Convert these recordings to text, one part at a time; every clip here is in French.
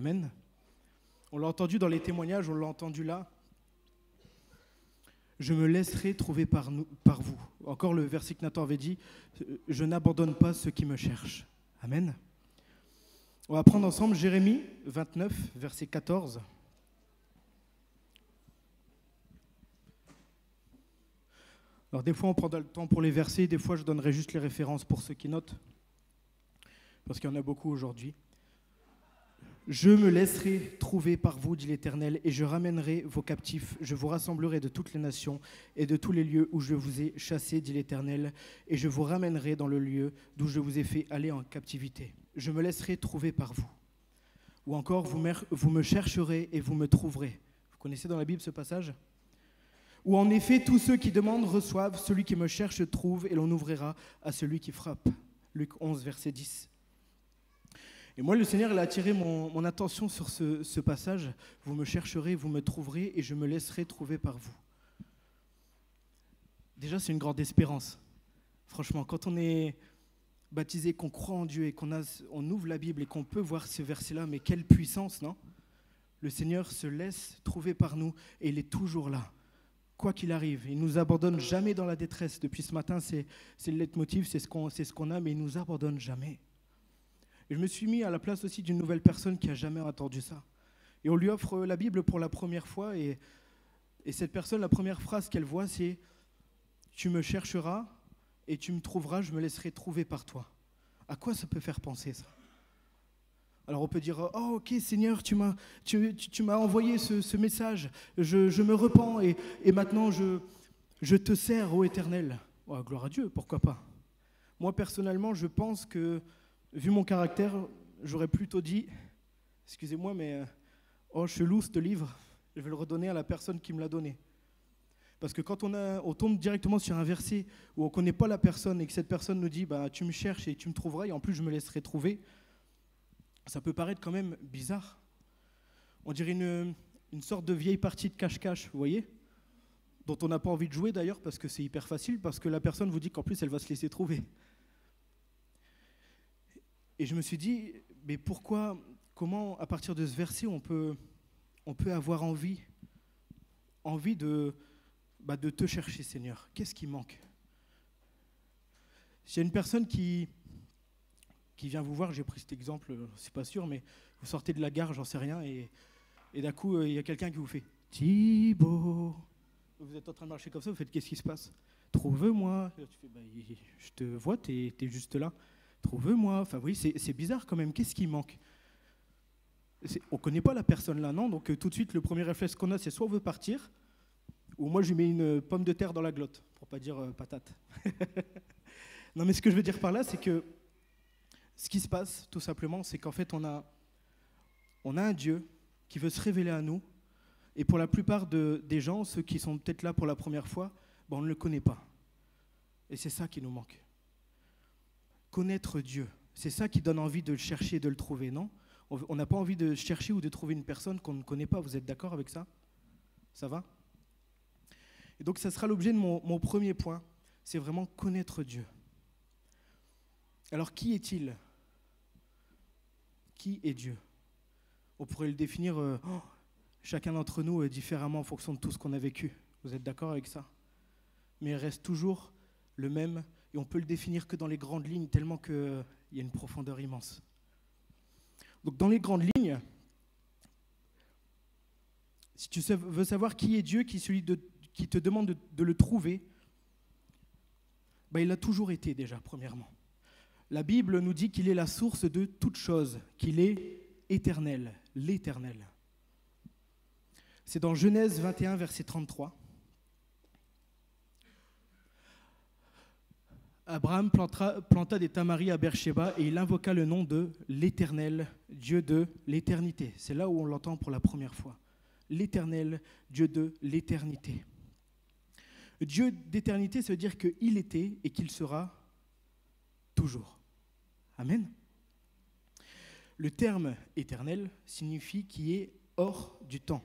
Amen. On l'a entendu dans les témoignages, on l'a entendu là. Je me laisserai trouver par vous. Encore le verset que Nathan avait dit, je n'abandonne pas ceux qui me cherchent. Amen. On va prendre ensemble Jérémie 29, verset 14. Alors des fois on prend le temps pour les versets, des fois je donnerai juste les références pour ceux qui notent, parce qu'il y en a beaucoup aujourd'hui. Je me laisserai trouver par vous, dit l'Éternel, et je ramènerai vos captifs. Je vous rassemblerai de toutes les nations et de tous les lieux où je vous ai chassés, dit l'Éternel, et je vous ramènerai dans le lieu d'où je vous ai fait aller en captivité. Je me laisserai trouver par vous. Ou encore, vous me chercherez et vous me trouverez. Vous connaissez dans la Bible ce passage ? Ou en effet, tous ceux qui demandent reçoivent, celui qui me cherche trouve, et l'on ouvrira à celui qui frappe. Luc 11, verset 10. Et moi, le Seigneur, il a attiré mon attention sur ce passage. Vous me chercherez, vous me trouverez, et je me laisserai trouver par vous. Déjà, c'est une grande espérance. Franchement, quand on est baptisé, qu'on croit en Dieu et on ouvre la Bible et qu'on peut voir ce verset-là, mais quelle puissance, non ? Le Seigneur se laisse trouver par nous et il est toujours là. Quoi qu'il arrive, il ne nous abandonne jamais dans la détresse. Depuis ce matin, c'est le leitmotiv, c'est ce qu'on a, mais il ne nous abandonne jamais. Et je me suis mis à la place aussi d'une nouvelle personne qui n'a jamais entendu ça. Et on lui offre la Bible pour la première fois, et cette personne, la première phrase qu'elle voit, c'est « Tu me chercheras et tu me trouveras, je me laisserai trouver par toi ». À quoi ça peut faire penser, ça ? Alors on peut dire « Oh ok Seigneur, tu m'as envoyé ce message, je me repens et maintenant je te sers, ô Éternel ». Oh, gloire à Dieu, pourquoi pas. Moi personnellement, je pense que, vu mon caractère, j'aurais plutôt dit « Excusez-moi, mais oh chelou ce livre, je vais le redonner à la personne qui me l'a donné ». Parce que quand on tombe directement sur un verset où on ne connaît pas la personne et que cette personne nous dit « Tu me cherches et tu me trouveras et en plus je me laisserai trouver », ça peut paraître quand même bizarre. On dirait une sorte de vieille partie de cache-cache, vous voyez ? Dont on n'a pas envie de jouer d'ailleurs parce que c'est hyper facile, parce que la personne vous dit qu'en plus elle va se laisser trouver. Et je me suis dit, mais comment à partir de ce verset on peut avoir envie de te chercher, Seigneur. Qu'est-ce qui manque ? S'il y a une personne qui vient vous voir, j'ai pris cet exemple, c'est pas sûr, mais vous sortez de la gare, j'en sais rien, et d'un coup, il y a quelqu'un qui vous fait « Thibaut ». Vous êtes en train de marcher comme ça, vous faites « Qu'est-ce qui se passe ?»« Trouve-moi ». Tu fais « Je te vois, t'es juste là. Trouve-moi ». Enfin oui, c'est bizarre quand même, qu'est-ce qui manque ? On ne connaît pas la personne là, non ? Donc tout de suite, le premier réflexe qu'on a, c'est soit on veut partir, ou moi je lui mets une pomme de terre dans la glotte, pour pas dire patate. Non mais ce que je veux dire par là, c'est que ce qui se passe, tout simplement, c'est qu'en fait, on a un Dieu qui veut se révéler à nous. Et pour la plupart des gens, ceux qui sont peut-être là pour la première fois, on ne le connaît pas. Et c'est ça qui nous manque. Connaître Dieu, c'est ça qui donne envie de le chercher et de le trouver, non ? On n'a pas envie de chercher ou de trouver une personne qu'on ne connaît pas. Vous êtes d'accord avec ça ? Ça va ? Et donc, ça sera l'objet de mon premier point. C'est vraiment connaître Dieu. Alors, qui est-il ? Qui est Dieu ? On pourrait le définir, chacun d'entre nous, différemment en fonction de tout ce qu'on a vécu. Vous êtes d'accord avec ça ? Mais il reste toujours le même, et on peut le définir que dans les grandes lignes, tellement qu'il y a une profondeur immense. Donc dans les grandes lignes, si tu veux savoir qui est Dieu, qui est celui qui te demande de le trouver, il a toujours été déjà, premièrement. La Bible nous dit qu'il est la source de toutes choses, qu'il est éternel, l'éternel. C'est dans Genèse 21, verset 33. Abraham planta des tamaris à Beersheba et il invoqua le nom de l'Éternel, Dieu de l'éternité. C'est là où on l'entend pour la première fois. L'Éternel, Dieu de l'éternité. Dieu d'éternité, ça veut dire qu'il était et qu'il sera toujours. Amen. Le terme éternel signifie qui est hors du temps.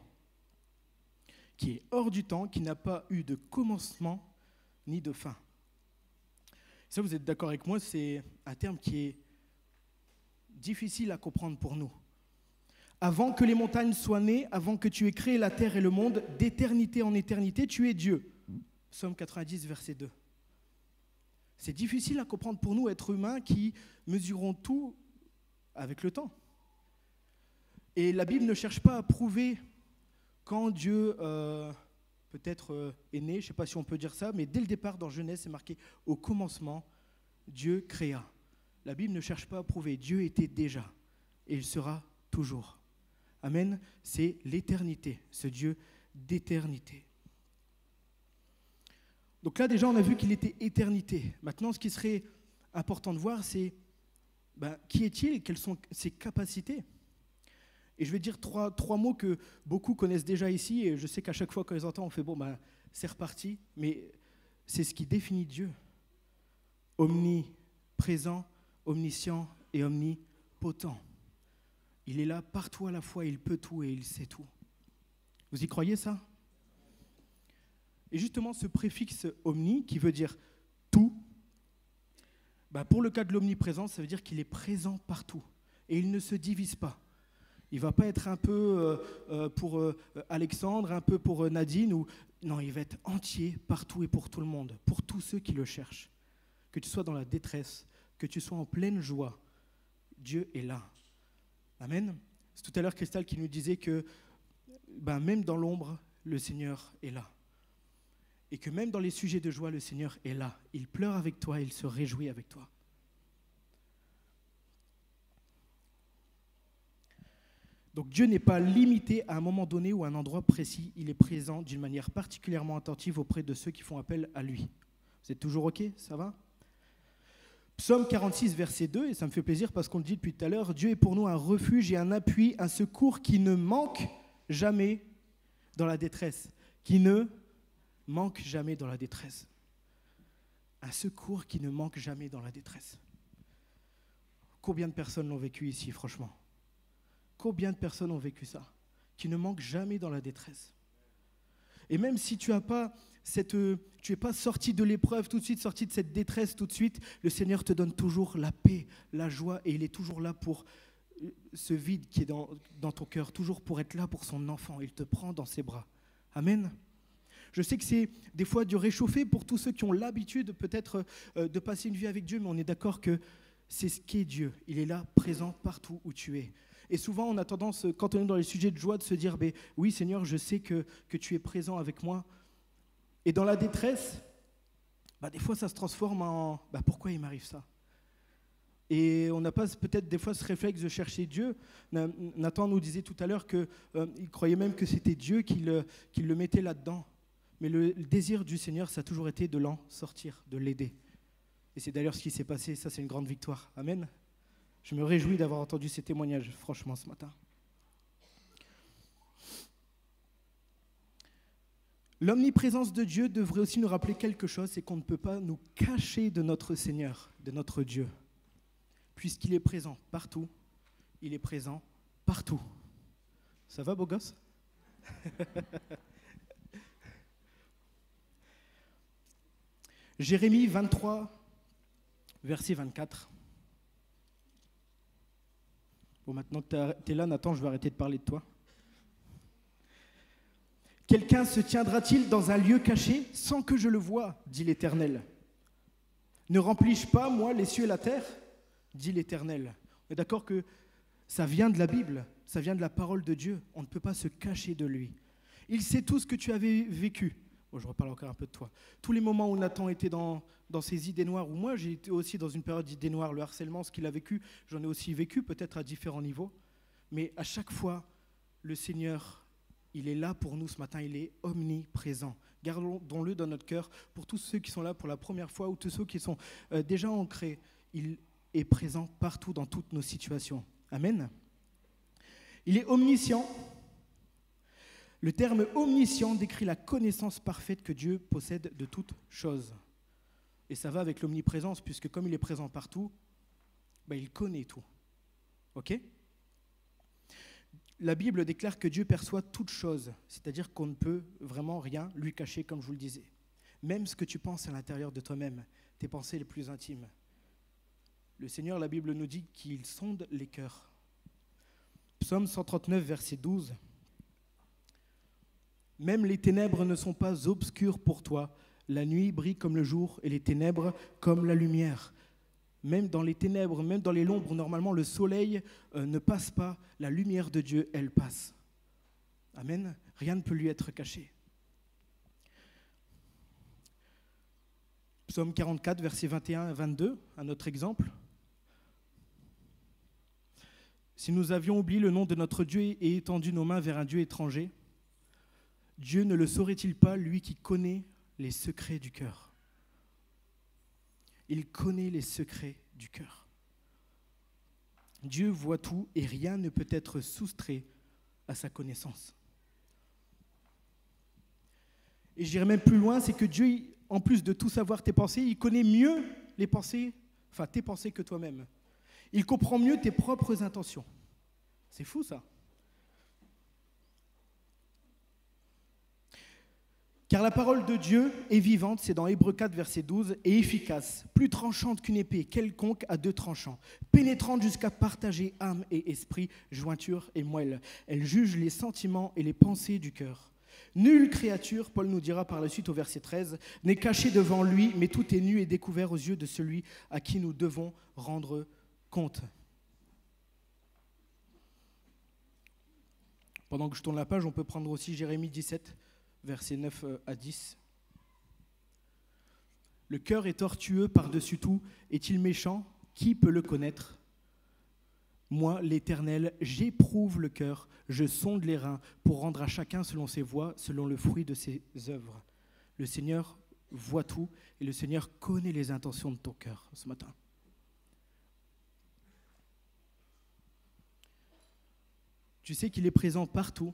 Qui est hors du temps, qui n'a pas eu de commencement ni de fin. Ça, vous êtes d'accord avec moi, c'est un terme qui est difficile à comprendre pour nous. Avant que les montagnes soient nées, avant que tu aies créé la terre et le monde, d'éternité en éternité, tu es Dieu. Psaume 90, verset 2. C'est difficile à comprendre pour nous, êtres humains, qui mesurons tout avec le temps. Et la Bible ne cherche pas à prouver quand Dieu peut-être est né, je ne sais pas si on peut dire ça, mais dès le départ dans Genèse, c'est marqué « Au commencement, Dieu créa ». La Bible ne cherche pas à prouver, Dieu était déjà et il sera toujours. Amen, c'est l'éternité, ce Dieu d'éternité. Donc là déjà on a vu qu'il était éternité. Maintenant ce qui serait important de voir c'est qui est-il, quelles sont ses capacités. Et je vais dire trois mots que beaucoup connaissent déjà ici, et je sais qu'à chaque fois qu'on les entend, on fait c'est reparti, mais c'est ce qui définit Dieu. Omniprésent, omniscient et omnipotent. Il est là partout à la fois, il peut tout et il sait tout. Vous y croyez ça? Et justement, ce préfixe omni, qui veut dire tout, pour le cas de l'omniprésence, ça veut dire qu'il est présent partout, et il ne se divise pas. Il ne va pas être un peu pour Alexandre, un peu pour Nadine. Non, il va être entier partout et pour tout le monde, pour tous ceux qui le cherchent. Que tu sois dans la détresse, que tu sois en pleine joie, Dieu est là. Amen. C'est tout à l'heure Christelle qui nous disait que même dans l'ombre, le Seigneur est là. Et que même dans les sujets de joie, le Seigneur est là. Il pleure avec toi, il se réjouit avec toi. Donc Dieu n'est pas limité à un moment donné ou à un endroit précis. Il est présent d'une manière particulièrement attentive auprès de ceux qui font appel à lui. Vous êtes toujours OK? Ça va? Psaume 46, verset 2, et ça me fait plaisir parce qu'on le dit depuis tout à l'heure, Dieu est pour nous un refuge et un appui, un secours qui ne manque jamais dans la détresse. Qui ne manque jamais dans la détresse. Un secours qui ne manque jamais dans la détresse. Combien de personnes l'ont vécu ici, franchement? Combien de personnes ont vécu ça? Qui ne manquent jamais dans la détresse. Et même si tu n'es pas sorti de l'épreuve tout de suite, sorti de cette détresse tout de suite, le Seigneur te donne toujours la paix, la joie, et il est toujours là pour ce vide qui est dans ton cœur, toujours pour être là pour son enfant. Il te prend dans ses bras. Amen. Je sais que c'est des fois du réchauffé pour tous ceux qui ont l'habitude peut-être de passer une vie avec Dieu, mais on est d'accord que c'est ce qu'est Dieu. Il est là, présent partout où tu es. Et souvent, on a tendance, quand on est dans les sujets de joie, de se dire « Oui, Seigneur, je sais que tu es présent avec moi. » Et dans la détresse, des fois, ça se transforme en « Pourquoi il m'arrive ça ?» Et on n'a pas peut-être des fois ce réflexe de chercher Dieu. Nathan nous disait tout à l'heure qu'il croyait même que c'était Dieu qui le mettait là-dedans. Mais le désir du Seigneur, ça a toujours été de l'en sortir, de l'aider. Et c'est d'ailleurs ce qui s'est passé. Ça, c'est une grande victoire. Amen. Je me réjouis d'avoir entendu ces témoignages, franchement, ce matin. L'omniprésence de Dieu devrait aussi nous rappeler quelque chose, c'est qu'on ne peut pas nous cacher de notre Seigneur, de notre Dieu. Puisqu'il est présent partout, il est présent partout. Ça va, beau gosse? Jérémie 23, verset 24. Bon, maintenant que tu es là, Nathan, je vais arrêter de parler de toi. Quelqu'un se tiendra-t-il dans un lieu caché sans que je le voie, dit l'Éternel. Ne remplis-je pas, moi, les cieux et la terre, dit l'Éternel. On est d'accord que ça vient de la Bible, ça vient de la parole de Dieu. On ne peut pas se cacher de lui. Il sait tout ce que tu avais vécu. Bon, je reparle encore un peu de toi. Tous les moments où Nathan était dans ses idées noires, ou moi j'ai été aussi dans une période d'idées noires, le harcèlement, ce qu'il a vécu, j'en ai aussi vécu, peut-être à différents niveaux. Mais à chaque fois, le Seigneur, il est là pour nous ce matin, il est omniprésent. Gardons-le dans notre cœur pour tous ceux qui sont là pour la première fois ou tous ceux qui sont déjà ancrés. Il est présent partout dans toutes nos situations. Amen. Il est omniscient. Le terme omniscient décrit la connaissance parfaite que Dieu possède de toutes choses. Et ça va avec l'omniprésence, puisque comme il est présent partout, il connaît tout. Ok ? La Bible déclare que Dieu perçoit toutes choses, c'est-à-dire qu'on ne peut vraiment rien lui cacher, comme je vous le disais. Même ce que tu penses à l'intérieur de toi-même, tes pensées les plus intimes. Le Seigneur, la Bible nous dit qu'il sonde les cœurs. Psaume 139, verset 12. Même les ténèbres ne sont pas obscures pour toi. La nuit brille comme le jour et les ténèbres comme la lumière. Même dans les ténèbres, même dans les l'ombre, normalement le soleil ne passe pas. La lumière de Dieu, elle passe. Amen. Rien ne peut lui être caché. Psaume 44, versets 21 et 22, un autre exemple. Si nous avions oublié le nom de notre Dieu et étendu nos mains vers un Dieu étranger, Dieu ne le saurait-il pas, lui qui connaît les secrets du cœur? Il connaît les secrets du cœur. Dieu voit tout et rien ne peut être soustrait à sa connaissance. Et j'irai même plus loin, c'est que Dieu, en plus de tout savoir tes pensées, il connaît mieux tes pensées que toi-même. Il comprend mieux tes propres intentions. C'est fou ça. Car la parole de Dieu est vivante, c'est dans Hébreux 4, verset 12, et efficace, plus tranchante qu'une épée quelconque à deux tranchants, pénétrante jusqu'à partager âme et esprit, jointure et moelle. Elle juge les sentiments et les pensées du cœur. Nulle créature, Paul nous dira par la suite au verset 13, n'est cachée devant lui, mais tout est nu et découvert aux yeux de celui à qui nous devons rendre compte. Pendant que je tourne la page, on peut prendre aussi Jérémie 17, versets 9 à 10. Le cœur est tortueux par-dessus tout. Est-il méchant? Qui peut le connaître? Moi, l'Éternel, j'éprouve le cœur, je sonde les reins pour rendre à chacun selon ses voies, selon le fruit de ses œuvres. Le Seigneur voit tout et le Seigneur connaît les intentions de ton cœur ce matin. Tu sais qu'il est présent partout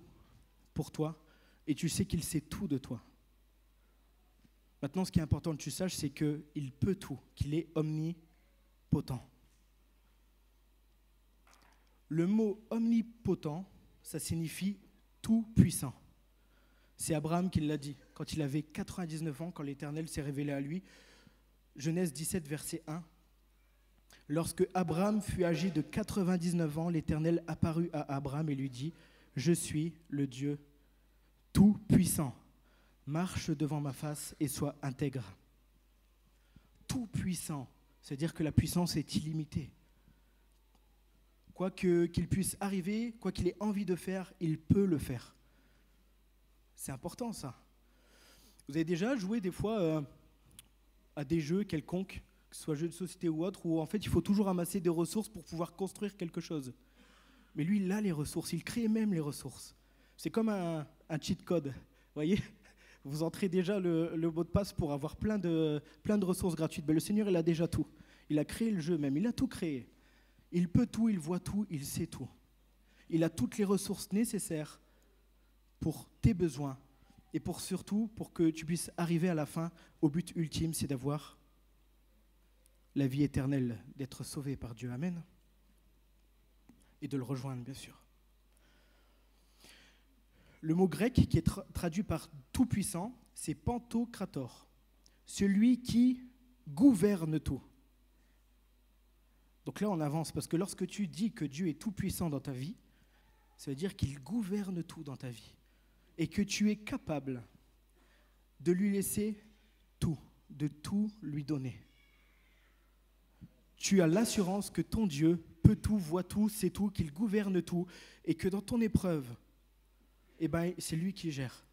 pour toi et tu sais qu'il sait tout de toi. Maintenant, ce qui est important que tu saches, c'est qu'il peut tout, qu'il est omnipotent. Le mot omnipotent, ça signifie tout puissant. C'est Abraham qui l'a dit quand il avait 99 ans, quand l'Éternel s'est révélé à lui. Genèse 17, verset 1. Lorsque Abraham fut âgé de 99 ans, l'Éternel apparut à Abraham et lui dit « Je suis le Dieu tout-puissant. Marche devant ma face et sois intègre. » Tout-puissant, c'est-à-dire que la puissance est illimitée. Quoi qu'il puisse arriver, quoi qu'il ait envie de faire, il peut le faire. C'est important ça. Vous avez déjà joué des fois à des jeux quelconques, que ce soit jeux de société ou autre, où en fait il faut toujours amasser des ressources pour pouvoir construire quelque chose. Mais lui, il a les ressources, il crée même les ressources. C'est comme un cheat code, vous voyez? Vous entrez déjà le mot de passe pour avoir plein de ressources gratuites. Mais le Seigneur, il a déjà tout. Il a créé le jeu même, il a tout créé. Il peut tout, il voit tout, il sait tout. Il a toutes les ressources nécessaires pour tes besoins et surtout pour que tu puisses arriver à la fin au but ultime, c'est d'avoir la vie éternelle, d'être sauvé par Dieu. Amen. Et de le rejoindre, bien sûr. Le mot grec qui est traduit par tout-puissant, c'est pantokrator, celui qui gouverne tout. Donc là, on avance, parce que lorsque tu dis que Dieu est tout-puissant dans ta vie, ça veut dire qu'il gouverne tout dans ta vie et que tu es capable de lui laisser tout, de tout lui donner. Tu as l'assurance que ton Dieu peut tout, voit tout, sait tout, qu'il gouverne tout et que dans ton épreuve, c'est lui qui gère.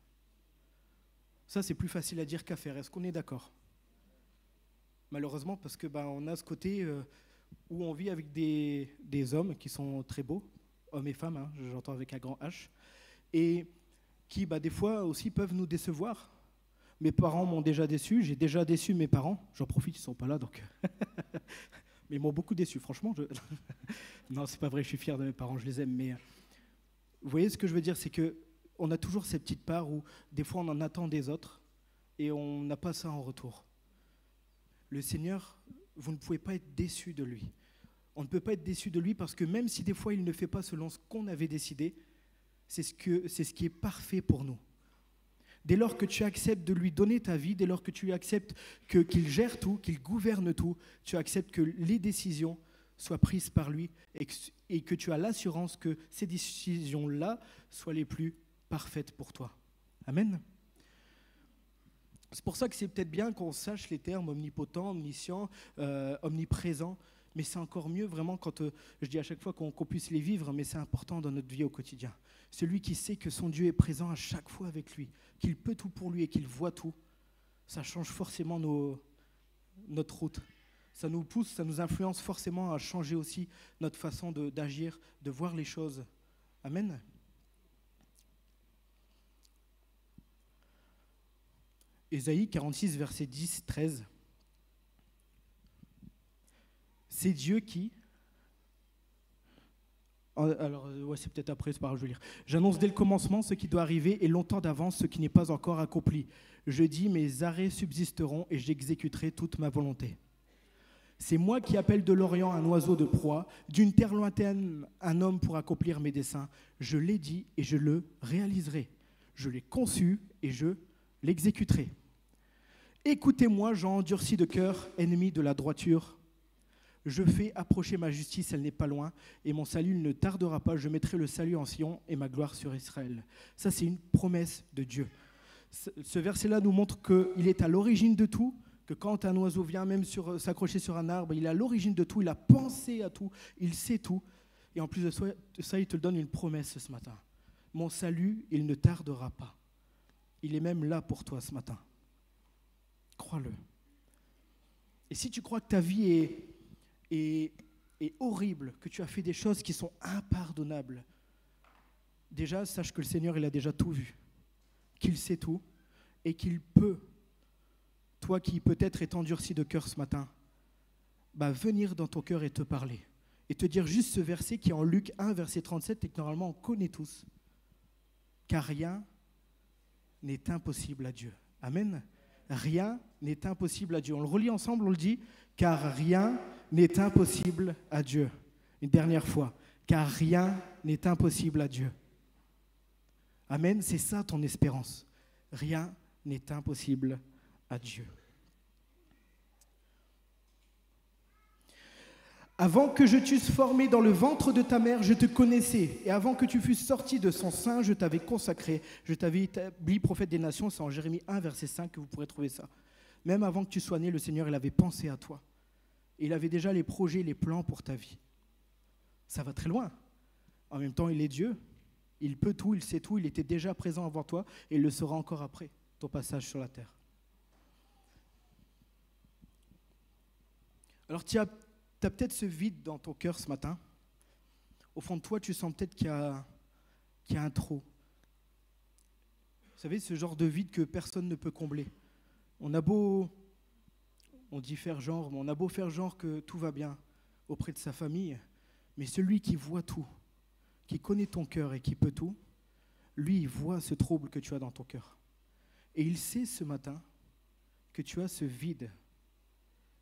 Ça, c'est plus facile à dire qu'à faire. Est-ce qu'on est d'accord? Malheureusement, parce que on a ce côté où on vit avec des hommes qui sont très beaux, hommes et femmes, hein, j'entends avec un grand H, et qui, des fois aussi, peuvent nous décevoir. Mes parents m'ont déjà déçu, j'ai déjà déçu mes parents. J'en profite, ils ne sont pas là, donc... Mais ils m'ont beaucoup déçu, franchement. Non, c'est pas vrai, je suis fier de mes parents, je les aime, mais... Vous voyez ce que je veux dire, c'est qu'on a toujours cette petite part où, des fois, on en attend des autres, et on n'a pas ça en retour. Le Seigneur, vous ne pouvez pas être déçu de lui. On ne peut pas être déçu de lui parce que même si des fois il ne fait pas selon ce qu'on avait décidé, c'est ce qui est parfait pour nous. Dès lors que tu acceptes de lui donner ta vie, dès lors que tu acceptes qu'il gère tout, qu'il gouverne tout, tu acceptes que les décisions soient prises par lui et que tu as l'assurance que ces décisions-là soient les plus parfaites pour toi. Amen. C'est pour ça que c'est peut-être bien qu'on sache les termes omnipotent, omniscient, omniprésent, mais c'est encore mieux vraiment quand, je dis à chaque fois qu'on puisse les vivre, mais c'est important dans notre vie au quotidien. Celui qui sait que son Dieu est présent à chaque fois avec lui, qu'il peut tout pour lui et qu'il voit tout, ça change forcément notre route. Ça nous pousse, ça nous influence forcément à changer aussi notre façon d'agir, de voir les choses. Amen. Ésaïe 46, versets 10, 13. C'est Dieu qui... Alors, c'est peut-être après, c'est pas grave, je vais lire. J'annonce dès le commencement ce qui doit arriver et longtemps d'avance ce qui n'est pas encore accompli. Je dis, mes arrêts subsisteront et j'exécuterai toute ma volonté. C'est moi qui appelle de l'Orient un oiseau de proie, d'une terre lointaine un homme pour accomplir mes desseins. Je l'ai dit et je le réaliserai. Je l'ai conçu et je l'exécuterai. Écoutez-moi, gens endurcis de cœur, ennemis de la droiture. Je fais approcher ma justice, elle n'est pas loin, et mon salut ne tardera pas. Je mettrai le salut en Sion et ma gloire sur Israël. Ça, c'est une promesse de Dieu. Ce verset-là nous montre qu'il est à l'origine de tout, que quand un oiseau vient même s'accrocher sur un arbre, il est à l'origine de tout, il a pensé à tout, il sait tout. Et en plus de ça, il te donne une promesse ce matin. Mon salut, il ne tardera pas. Il est même là pour toi ce matin. Crois-le. Et si tu crois que ta vie est horrible, que tu as fait des choses qui sont impardonnables, déjà, sache que le Seigneur, il a déjà tout vu, qu'il sait tout et qu'il peut, toi qui peut-être es endurci de cœur ce matin, venir dans ton cœur et te parler et te dire juste ce verset qui est en Luc 1, verset 37 et que normalement on connaît tous. Car rien n'est impossible à Dieu. Amen. Rien n'est impossible à Dieu. On le relit ensemble, on le dit. Car rien n'est impossible à Dieu. Une dernière fois. Car rien n'est impossible à Dieu. Amen. C'est ça ton espérance. Rien n'est impossible à Dieu. Avant que je t'eusse formé dans le ventre de ta mère, je te connaissais. Et avant que tu fusses sorti de son sein, je t'avais consacré. Je t'avais établi prophète des nations. C'est en Jérémie 1, verset 5 que vous pourrez trouver ça. Même avant que tu sois né, le Seigneur, il avait pensé à toi. Et il avait déjà les projets, les plans pour ta vie. Ça va très loin. En même temps, il est Dieu. Il peut tout, il sait tout. Il était déjà présent avant toi et il le sera encore après ton passage sur la terre. Alors, tu as peut-être ce vide dans ton cœur ce matin. Au fond de toi, tu sens peut-être qu'il y a un trop. Vous savez, ce genre de vide que personne ne peut combler. On a beau faire genre que tout va bien auprès de sa famille, mais celui qui voit tout, qui connaît ton cœur et qui peut tout, lui, il voit ce trouble que tu as dans ton cœur. Et il sait ce matin que tu as ce vide.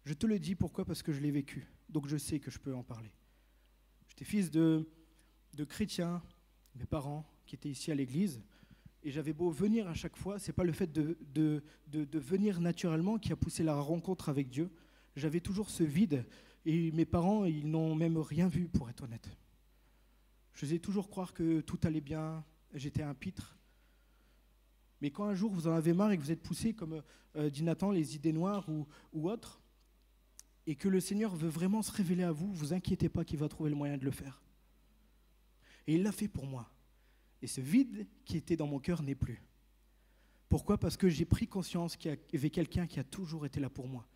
Je te le dis, pourquoi ? Parce que je l'ai vécu. Donc je sais que je peux en parler. J'étais fils de chrétiens, mes parents qui étaient ici à l'église, et j'avais beau venir à chaque fois, c'est pas le fait de venir naturellement qui a poussé la rencontre avec Dieu. J'avais toujours ce vide, et mes parents, ils n'ont même rien vu, pour être honnête. Je faisais toujours croire que tout allait bien, j'étais un pitre. Mais quand un jour vous en avez marre et que vous êtes poussé, comme dit Nathan, les idées noires ou autres, et que le Seigneur veut vraiment se révéler à vous, vous inquiétez pas qu'il va trouver le moyen de le faire. Et il l'a fait pour moi. Et ce vide qui était dans mon cœur n'est plus. Pourquoi ? Parce que j'ai pris conscience qu'il y avait quelqu'un qui a toujours été là pour moi.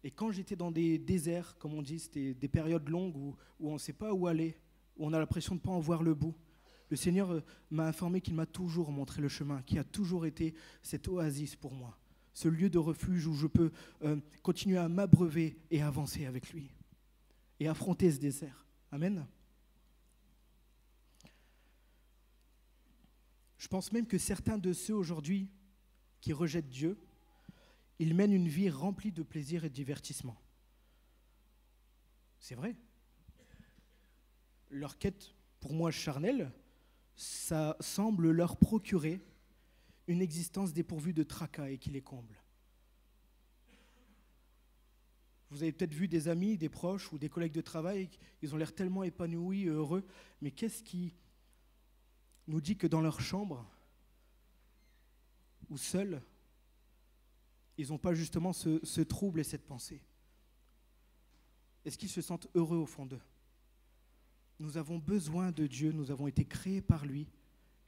Et quand j'étais dans des déserts, comme on dit, c'était des périodes longues où on ne sait pas où aller, où on a l'impression de ne pas en voir le bout, le Seigneur m'a informé qu'il m'a toujours montré le chemin, qui a toujours été cette oasis pour moi. Ce lieu de refuge où je peux continuer à m'abreuver et avancer avec lui et affronter ce désert. Amen. Je pense même que certains de ceux aujourd'hui qui rejettent Dieu, ils mènent une vie remplie de plaisir et de divertissement. C'est vrai. Leur quête, pour moi charnelle, ça semble leur procurer une existence dépourvue de tracas et qui les comble. Vous avez peut-être vu des amis, des proches ou des collègues de travail, ils ont l'air tellement épanouis et heureux, mais qu'est-ce qui nous dit que dans leur chambre, ou seuls, ils n'ont pas justement ce trouble et cette pensée? Est-ce qu'ils se sentent heureux au fond d'eux? Nous avons besoin de Dieu, nous avons été créés par lui,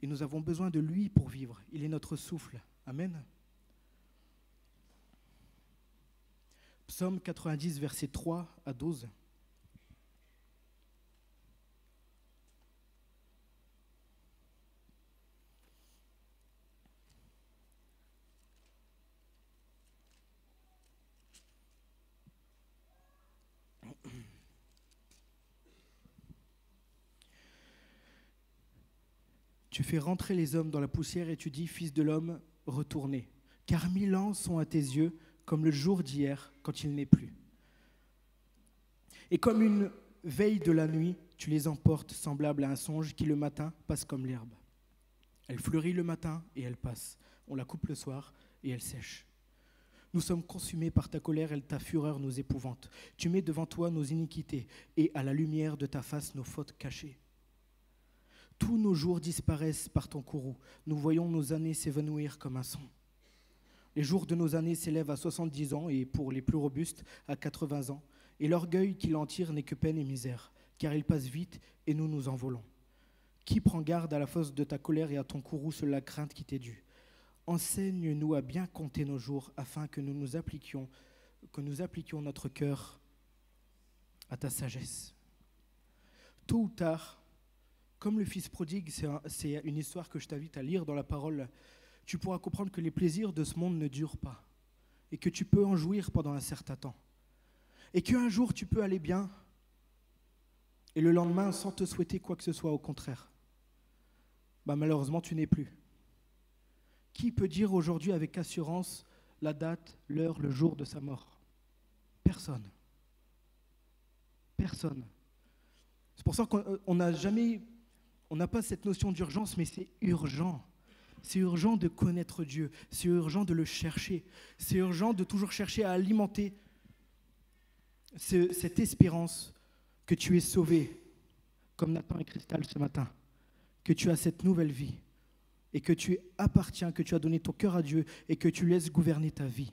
et nous avons besoin de lui pour vivre. Il est notre souffle. Amen. Psaume 90, versets 3 à 12. Tu fais rentrer les hommes dans la poussière et tu dis, Fils de l'homme, retournez. Car 1000 ans sont à tes yeux comme le jour d'hier quand il n'est plus. Et comme une veille de la nuit, tu les emportes semblables à un songe qui le matin passe comme l'herbe. Elle fleurit le matin et elle passe. On la coupe le soir et elle sèche. Nous sommes consumés par ta colère et ta fureur nous épouvante. Tu mets devant toi nos iniquités et à la lumière de ta face nos fautes cachées. Tous nos jours disparaissent par ton courroux. Nous voyons nos années s'évanouir comme un son. Les jours de nos années s'élèvent à 70 ans et pour les plus robustes à 80 ans. Et l'orgueil qui l'en tire n'est que peine et misère, car il passe vite et nous nous envolons. Qui prend garde à la fosse de ta colère et à ton courroux seule la crainte qui t'est due? Enseigne-nous à bien compter nos jours afin que nous appliquions notre cœur à ta sagesse. Tôt ou tard, comme le fils prodigue, c'est une histoire que je t'invite à lire dans la parole, tu pourras comprendre que les plaisirs de ce monde ne durent pas et que tu peux en jouir pendant un certain temps. Et qu'un jour tu peux aller bien et le lendemain sans te souhaiter quoi que ce soit, au contraire. Malheureusement, tu n'es plus. Qui peut dire aujourd'hui avec assurance la date, l'heure, le jour de sa mort? Personne. Personne. C'est pour ça qu'on n'a pas cette notion d'urgence, mais c'est urgent. C'est urgent de connaître Dieu. C'est urgent de le chercher. C'est urgent de toujours chercher à alimenter cette espérance que tu es sauvé, comme Nathan et Cristal ce matin, que tu as cette nouvelle vie et que tu appartiens, que tu as donné ton cœur à Dieu et que tu laisses gouverner ta vie.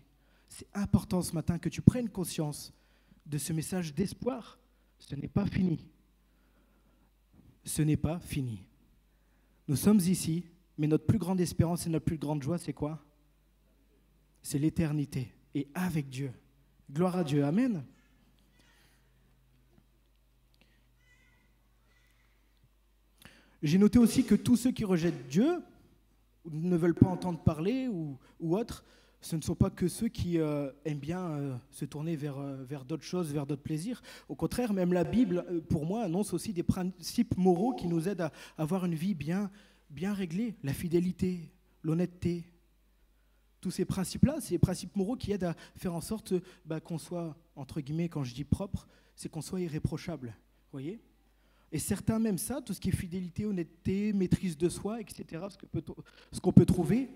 C'est important ce matin que tu prennes conscience de ce message d'espoir. Ce n'est pas fini. Ce n'est pas fini. Nous sommes ici, mais notre plus grande espérance et notre plus grande joie, c'est quoi? C'est l'éternité et avec Dieu. Gloire à Dieu. Amen. J'ai noté aussi que tous ceux qui rejettent Dieu, ou ne veulent pas entendre parler ou autre, ce ne sont pas que ceux qui aiment bien se tourner vers d'autres choses, vers d'autres plaisirs. Au contraire, même la Bible, pour moi, annonce aussi des principes moraux qui nous aident à avoir une vie bien réglée. La fidélité, l'honnêteté. Tous ces principes-là, c'est les principes moraux qui aident à faire en sorte qu'on soit, entre guillemets, quand je dis propre, c'est qu'on soit irréprochable. Voyez ? Et certains, même ça, tout ce qui est fidélité, honnêteté, maîtrise de soi, etc., ce qu'on peut trouver,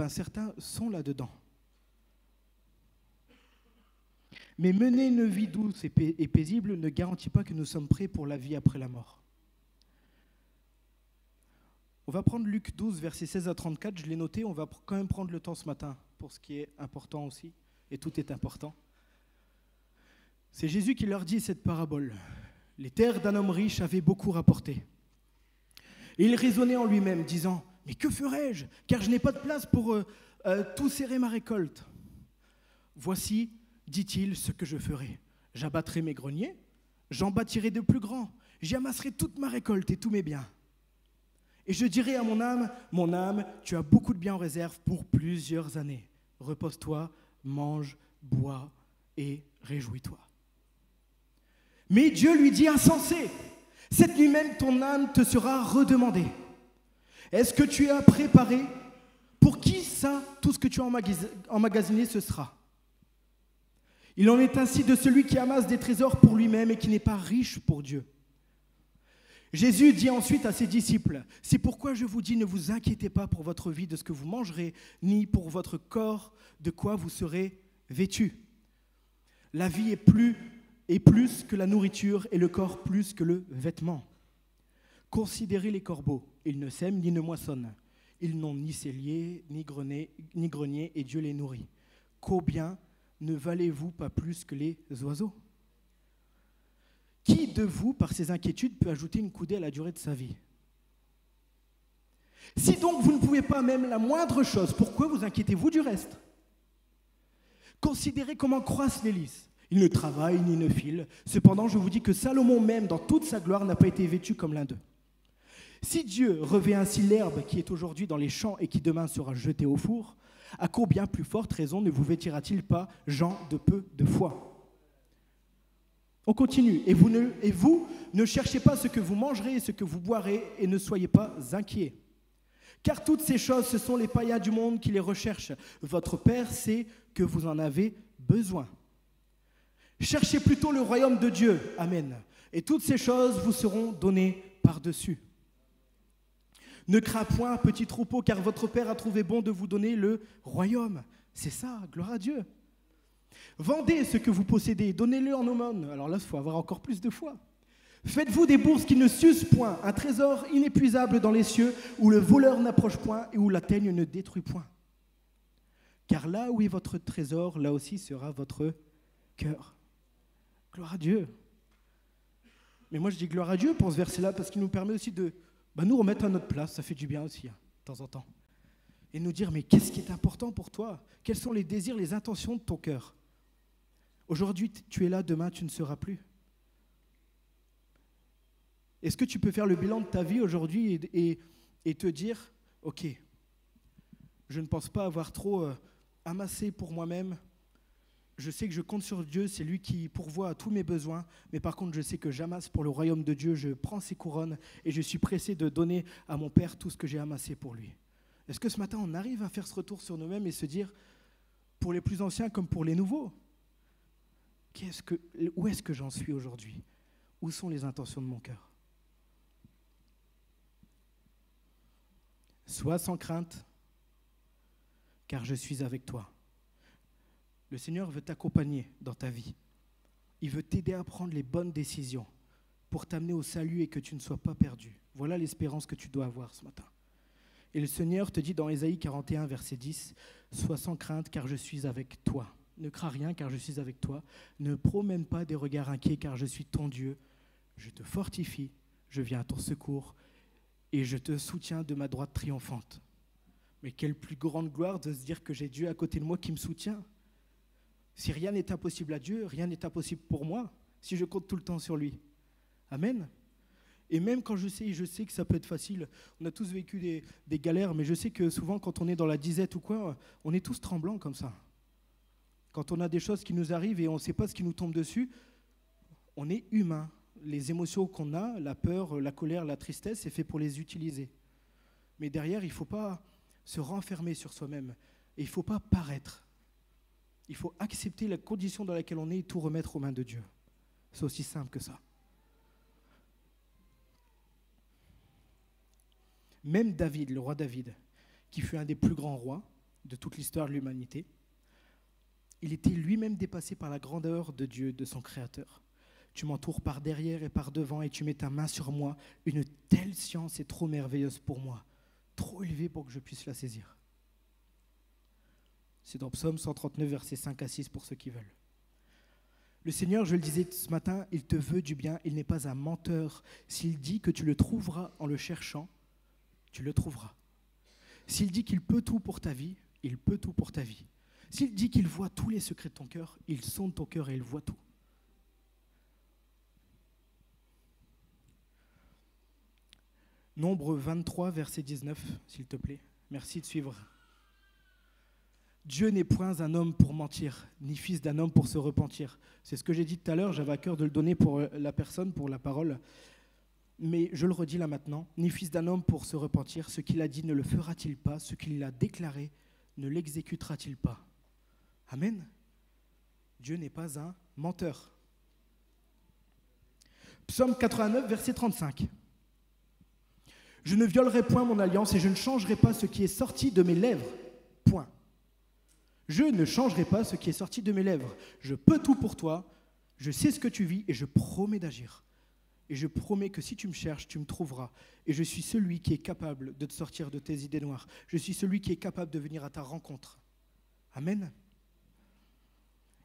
certains sont là-dedans. Mais mener une vie douce et paisible ne garantit pas que nous sommes prêts pour la vie après la mort. On va prendre Luc 12, versets 16 à 34, je l'ai noté, on va quand même prendre le temps ce matin pour ce qui est important aussi, et tout est important. C'est Jésus qui leur dit cette parabole. Les terres d'un homme riche avaient beaucoup rapporté. Et il raisonnait en lui-même, disant, « Mais que ferai-je? Car je n'ai pas de place pour tout serrer ma récolte. Voici, dit-il, ce que je ferai. J'abattrai mes greniers, j'en bâtirai de plus grands, j'y amasserai toute ma récolte et tous mes biens. Et je dirai à mon âme, tu as beaucoup de biens en réserve pour plusieurs années. Repose-toi, mange, bois et réjouis-toi. » Mais Dieu lui dit, insensé, cette nuit même ton âme te sera redemandée. Est-ce que tu as préparé? Pour qui ça, tout ce que tu as emmagasiné, ce sera? Il en est ainsi de celui qui amasse des trésors pour lui-même et qui n'est pas riche pour Dieu. Jésus dit ensuite à ses disciples, c'est pourquoi je vous dis, ne vous inquiétez pas pour votre vie de ce que vous mangerez, ni pour votre corps de quoi vous serez vêtus. La vie est plus que la nourriture et le corps plus que le vêtement. Considérez les corbeaux, ils ne sèment ni ne moissonnent. Ils n'ont ni cellier, ni grenier, et Dieu les nourrit. Combien ne valez-vous pas plus que les oiseaux? Qui de vous, par ses inquiétudes, peut ajouter une coudée à la durée de sa vie? Si donc vous ne pouvez pas même la moindre chose, pourquoi vous inquiétez-vous du reste? Considérez comment croissent les lys. Ils ne travaillent ni ne filent. Cependant, je vous dis que Salomon même, dans toute sa gloire, n'a pas été vêtu comme l'un d'eux. Si Dieu revêt ainsi l'herbe qui est aujourd'hui dans les champs et qui demain sera jetée au four, à combien plus forte raison ne vous vêtira-t-il pas, gens de peu de foi? On continue. Et vous ne cherchez pas ce que vous mangerez et ce que vous boirez, et ne soyez pas inquiets. Car toutes ces choses, ce sont les païens du monde qui les recherchent. Votre Père sait que vous en avez besoin. Cherchez plutôt le royaume de Dieu. Amen. Et toutes ces choses vous seront données par-dessus. Ne crains point, petit troupeau, car votre Père a trouvé bon de vous donner le royaume. C'est ça, gloire à Dieu. Vendez ce que vous possédez, donnez-le en aumône. Alors là, il faut avoir encore plus de foi. Faites-vous des bourses qui ne s'usent point, un trésor inépuisable dans les cieux, où le voleur n'approche point et où la teigne ne détruit point. Car là où est votre trésor, là aussi sera votre cœur. Gloire à Dieu. Mais moi je dis gloire à Dieu pour ce verset-là, parce qu'il nous permet aussi de nous remettre à notre place, ça fait du bien aussi, de temps en temps. Et nous dire, mais qu'est-ce qui est important pour toi? Quels sont les désirs, les intentions de ton cœur? Aujourd'hui, tu es là, demain, tu ne seras plus. Est-ce que tu peux faire le bilan de ta vie aujourd'hui et te dire, ok, je ne pense pas avoir trop amassé pour moi-même. Je sais que je compte sur Dieu, c'est lui qui pourvoit à tous mes besoins, mais par contre, je sais que j'amasse pour le royaume de Dieu, je prends ses couronnes et je suis pressé de donner à mon Père tout ce que j'ai amassé pour lui. Est-ce que ce matin, on arrive à faire ce retour sur nous-mêmes et se dire, pour les plus anciens comme pour les nouveaux, où est-ce que j'en suis aujourd'hui? Où sont les intentions de mon cœur? Sois sans crainte, car je suis avec toi. Le Seigneur veut t'accompagner dans ta vie. Il veut t'aider à prendre les bonnes décisions pour t'amener au salut et que tu ne sois pas perdu. Voilà l'espérance que tu dois avoir ce matin. Et le Seigneur te dit dans Ésaïe 41, verset 10, « Sois sans crainte, car je suis avec toi. Ne crains rien, car je suis avec toi. Ne promène pas des regards inquiets, car je suis ton Dieu. Je te fortifie, je viens à ton secours, et je te soutiens de ma droite triomphante. » Mais quelle plus grande gloire de se dire que j'ai Dieu à côté de moi qui me soutient. Si rien n'est impossible à Dieu, rien n'est impossible pour moi, si je compte tout le temps sur lui. Amen. Et même quand je sais que ça peut être facile, on a tous vécu des galères, mais je sais que souvent quand on est dans la disette ou quoi, on est tous tremblants comme ça. Quand on a des choses qui nous arrivent et on ne sait pas ce qui nous tombe dessus, on est humain. Les émotions qu'on a, la peur, la colère, la tristesse, c'est fait pour les utiliser. Mais derrière, il ne faut pas se renfermer sur soi-même. Et il ne faut pas paraître. Il faut accepter la condition dans laquelle on est et tout remettre aux mains de Dieu. C'est aussi simple que ça. Même David, le roi David, qui fut un des plus grands rois de toute l'histoire de l'humanité, il était lui-même dépassé par la grandeur de Dieu, de son Créateur. Tu m'entoures par derrière et par devant et tu mets ta main sur moi. Une telle science est trop merveilleuse pour moi, trop élevée pour que je puisse la saisir. C'est dans Psaume 139, versets 5 à 6 pour ceux qui veulent. Le Seigneur, je le disais ce matin, il te veut du bien, il n'est pas un menteur. S'il dit que tu le trouveras en le cherchant, tu le trouveras. S'il dit qu'il peut tout pour ta vie, il peut tout pour ta vie. S'il dit qu'il voit tous les secrets de ton cœur, il sonde ton cœur et il voit tout. Nombre 23, verset 19, s'il te plaît. Merci de suivre. Dieu n'est point un homme pour mentir, ni fils d'un homme pour se repentir. C'est ce que j'ai dit tout à l'heure, j'avais à cœur de le donner pour la personne, pour la parole. Mais je le redis là maintenant, ni fils d'un homme pour se repentir. Ce qu'il a dit ne le fera-t-il pas? Ce qu'il a déclaré ne l'exécutera-t-il pas? Amen. Dieu n'est pas un menteur. Psaume 89, verset 35. Je ne violerai point mon alliance et je ne changerai pas ce qui est sorti de mes lèvres. Point. Je ne changerai pas ce qui est sorti de mes lèvres. Je peux tout pour toi, je sais ce que tu vis et je promets d'agir. Et je promets que si tu me cherches, tu me trouveras. Et je suis celui qui est capable de te sortir de tes idées noires. Je suis celui qui est capable de venir à ta rencontre. Amen.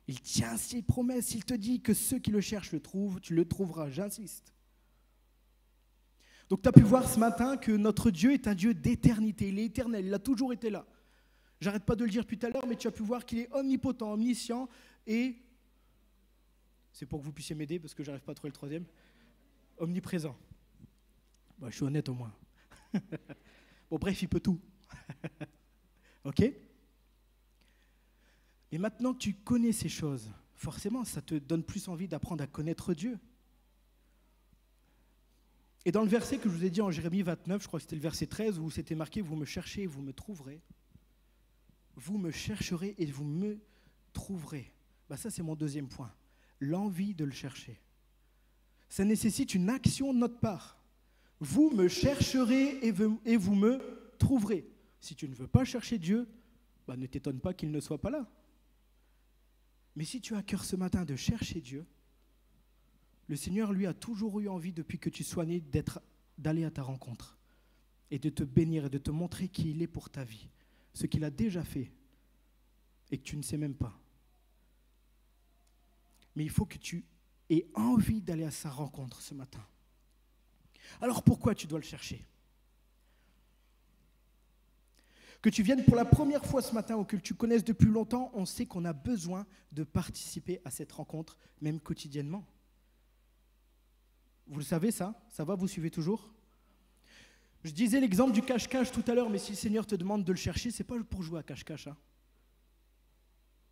Il tient ses promesses. Il te dit que ceux qui le cherchent le trouvent. Tu le trouveras, j'insiste. Donc tu as pu voir ce matin que notre Dieu est un Dieu d'éternité. Il est éternel, il a toujours été là. J'arrête pas de le dire depuis tout à l'heure, mais tu as pu voir qu'il est omnipotent, omniscient et, c'est pour que vous puissiez m'aider parce que j'arrive pas à trouver le troisième, omniprésent. Bon, je suis honnête au moins. Bon, bref, il peut tout. Ok ? Et maintenant que tu connais ces choses, forcément, ça te donne plus envie d'apprendre à connaître Dieu. Et dans le verset que je vous ai dit en Jérémie 29, je crois que c'était le verset 13, où c'était marqué « Vous me cherchez et vous me trouverez ». Vous me chercherez et vous me trouverez. Ben ça, c'est mon deuxième point. L'envie de le chercher. Ça nécessite une action de notre part. Vous me chercherez et vous me trouverez. Si tu ne veux pas chercher Dieu, ben ne t'étonne pas qu'il ne soit pas là. Mais si tu as à cœur ce matin de chercher Dieu, le Seigneur, lui, a toujours eu envie, depuis que tu sois né, d'aller à ta rencontre et de te bénir et de te montrer qui il est pour ta vie, ce qu'il a déjà fait et que tu ne sais même pas. Mais il faut que tu aies envie d'aller à sa rencontre ce matin. Alors pourquoi tu dois le chercher ? Que tu viennes pour la première fois ce matin ou que tu connaisses depuis longtemps, on sait qu'on a besoin de participer à cette rencontre, même quotidiennement. Vous le savez ça ? Ça va, vous suivez toujours ? Je disais l'exemple du cache-cache tout à l'heure, mais si le Seigneur te demande de le chercher, ce n'est pas pour jouer à cache-cache. Hein.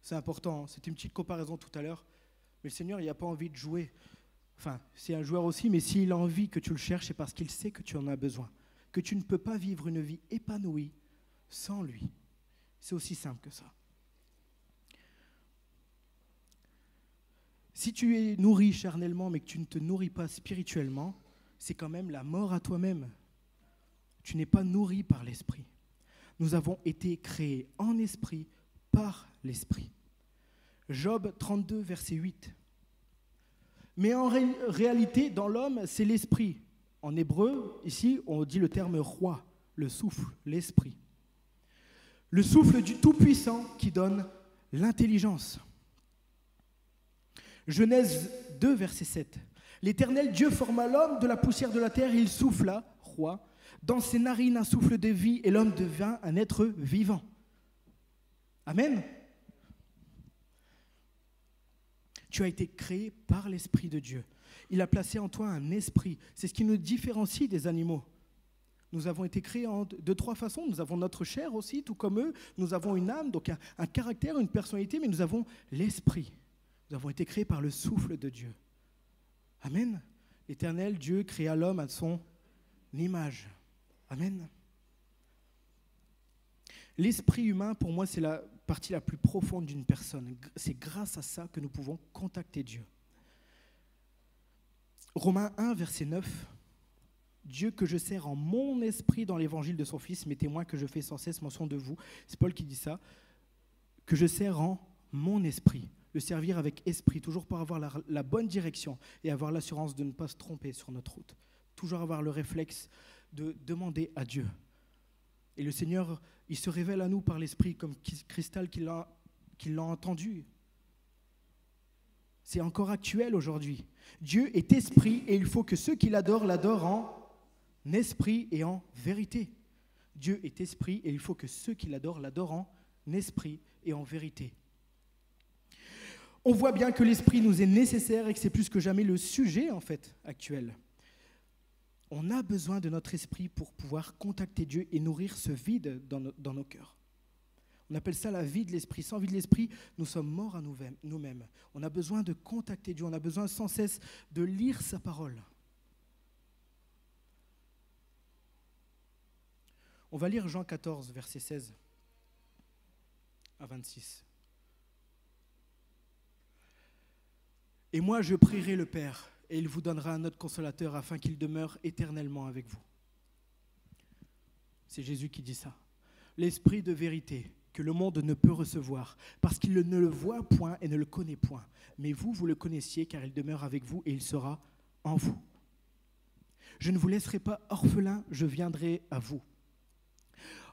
C'est important, hein. C'était une petite comparaison tout à l'heure. Mais le Seigneur, il n'a pas envie de jouer. Enfin, c'est un joueur aussi, mais s'il a envie que tu le cherches, c'est parce qu'il sait que tu en as besoin. Que tu ne peux pas vivre une vie épanouie sans lui. C'est aussi simple que ça. Si tu es nourri charnellement, mais que tu ne te nourris pas spirituellement, c'est quand même la mort à toi-même. Tu n'es pas nourri par l'esprit. Nous avons été créés en esprit par l'esprit. Job 32, verset 8. Mais en réalité, dans l'homme, c'est l'esprit. En hébreu, ici, on dit le terme roi, le souffle, l'esprit. Le souffle du Tout-Puissant qui donne l'intelligence. Genèse 2, verset 7. L'Éternel Dieu forma l'homme de la poussière de la terre, il souffla, roi, dans ses narines un souffle de vie et l'homme devint un être vivant. Amen. Tu as été créé par l'Esprit de Dieu. Il a placé en toi un esprit. C'est ce qui nous différencie des animaux. Nous avons été créés de trois façons. Nous avons notre chair aussi, tout comme eux. Nous avons une âme, donc un caractère, une personnalité, mais nous avons l'esprit. Nous avons été créés par le souffle de Dieu. Amen. L'Éternel Dieu créa l'homme à son image. Amen. L'esprit humain, pour moi, c'est la partie la plus profonde d'une personne. C'est grâce à ça que nous pouvons contacter Dieu. Romains 1, verset 9. Dieu que je sers en mon esprit dans l'évangile de son Fils, mes témoins que je fais sans cesse mention de vous. C'est Paul qui dit ça. Que je sers en mon esprit. Le servir avec esprit, toujours pour avoir la bonne direction et avoir l'assurance de ne pas se tromper sur notre route. Toujours avoir le réflexe de demander à Dieu. Et le Seigneur, il se révèle à nous par l'esprit comme Cristal qui l'a entendu. C'est encore actuel aujourd'hui. Dieu est esprit et il faut que ceux qui l'adorent en esprit et en vérité. Dieu est esprit et il faut que ceux qui l'adorent en esprit et en vérité. On voit bien que l'esprit nous est nécessaire et que c'est plus que jamais le sujet en fait actuel. On a besoin de notre esprit pour pouvoir contacter Dieu et nourrir ce vide dans nos cœurs. On appelle ça la vie de l'esprit. Sans vie de l'esprit, nous sommes morts à nous-mêmes. On a besoin de contacter Dieu, on a besoin sans cesse de lire sa parole. On va lire Jean 14, verset 16 à 26. Et moi, je prierai le Père, et il vous donnera un autre consolateur afin qu'il demeure éternellement avec vous. C'est Jésus qui dit ça. L'esprit de vérité que le monde ne peut recevoir, parce qu'il ne le voit point et ne le connaît point. Mais vous, vous le connaissiez, car il demeure avec vous et il sera en vous. Je ne vous laisserai pas orphelin, je viendrai à vous.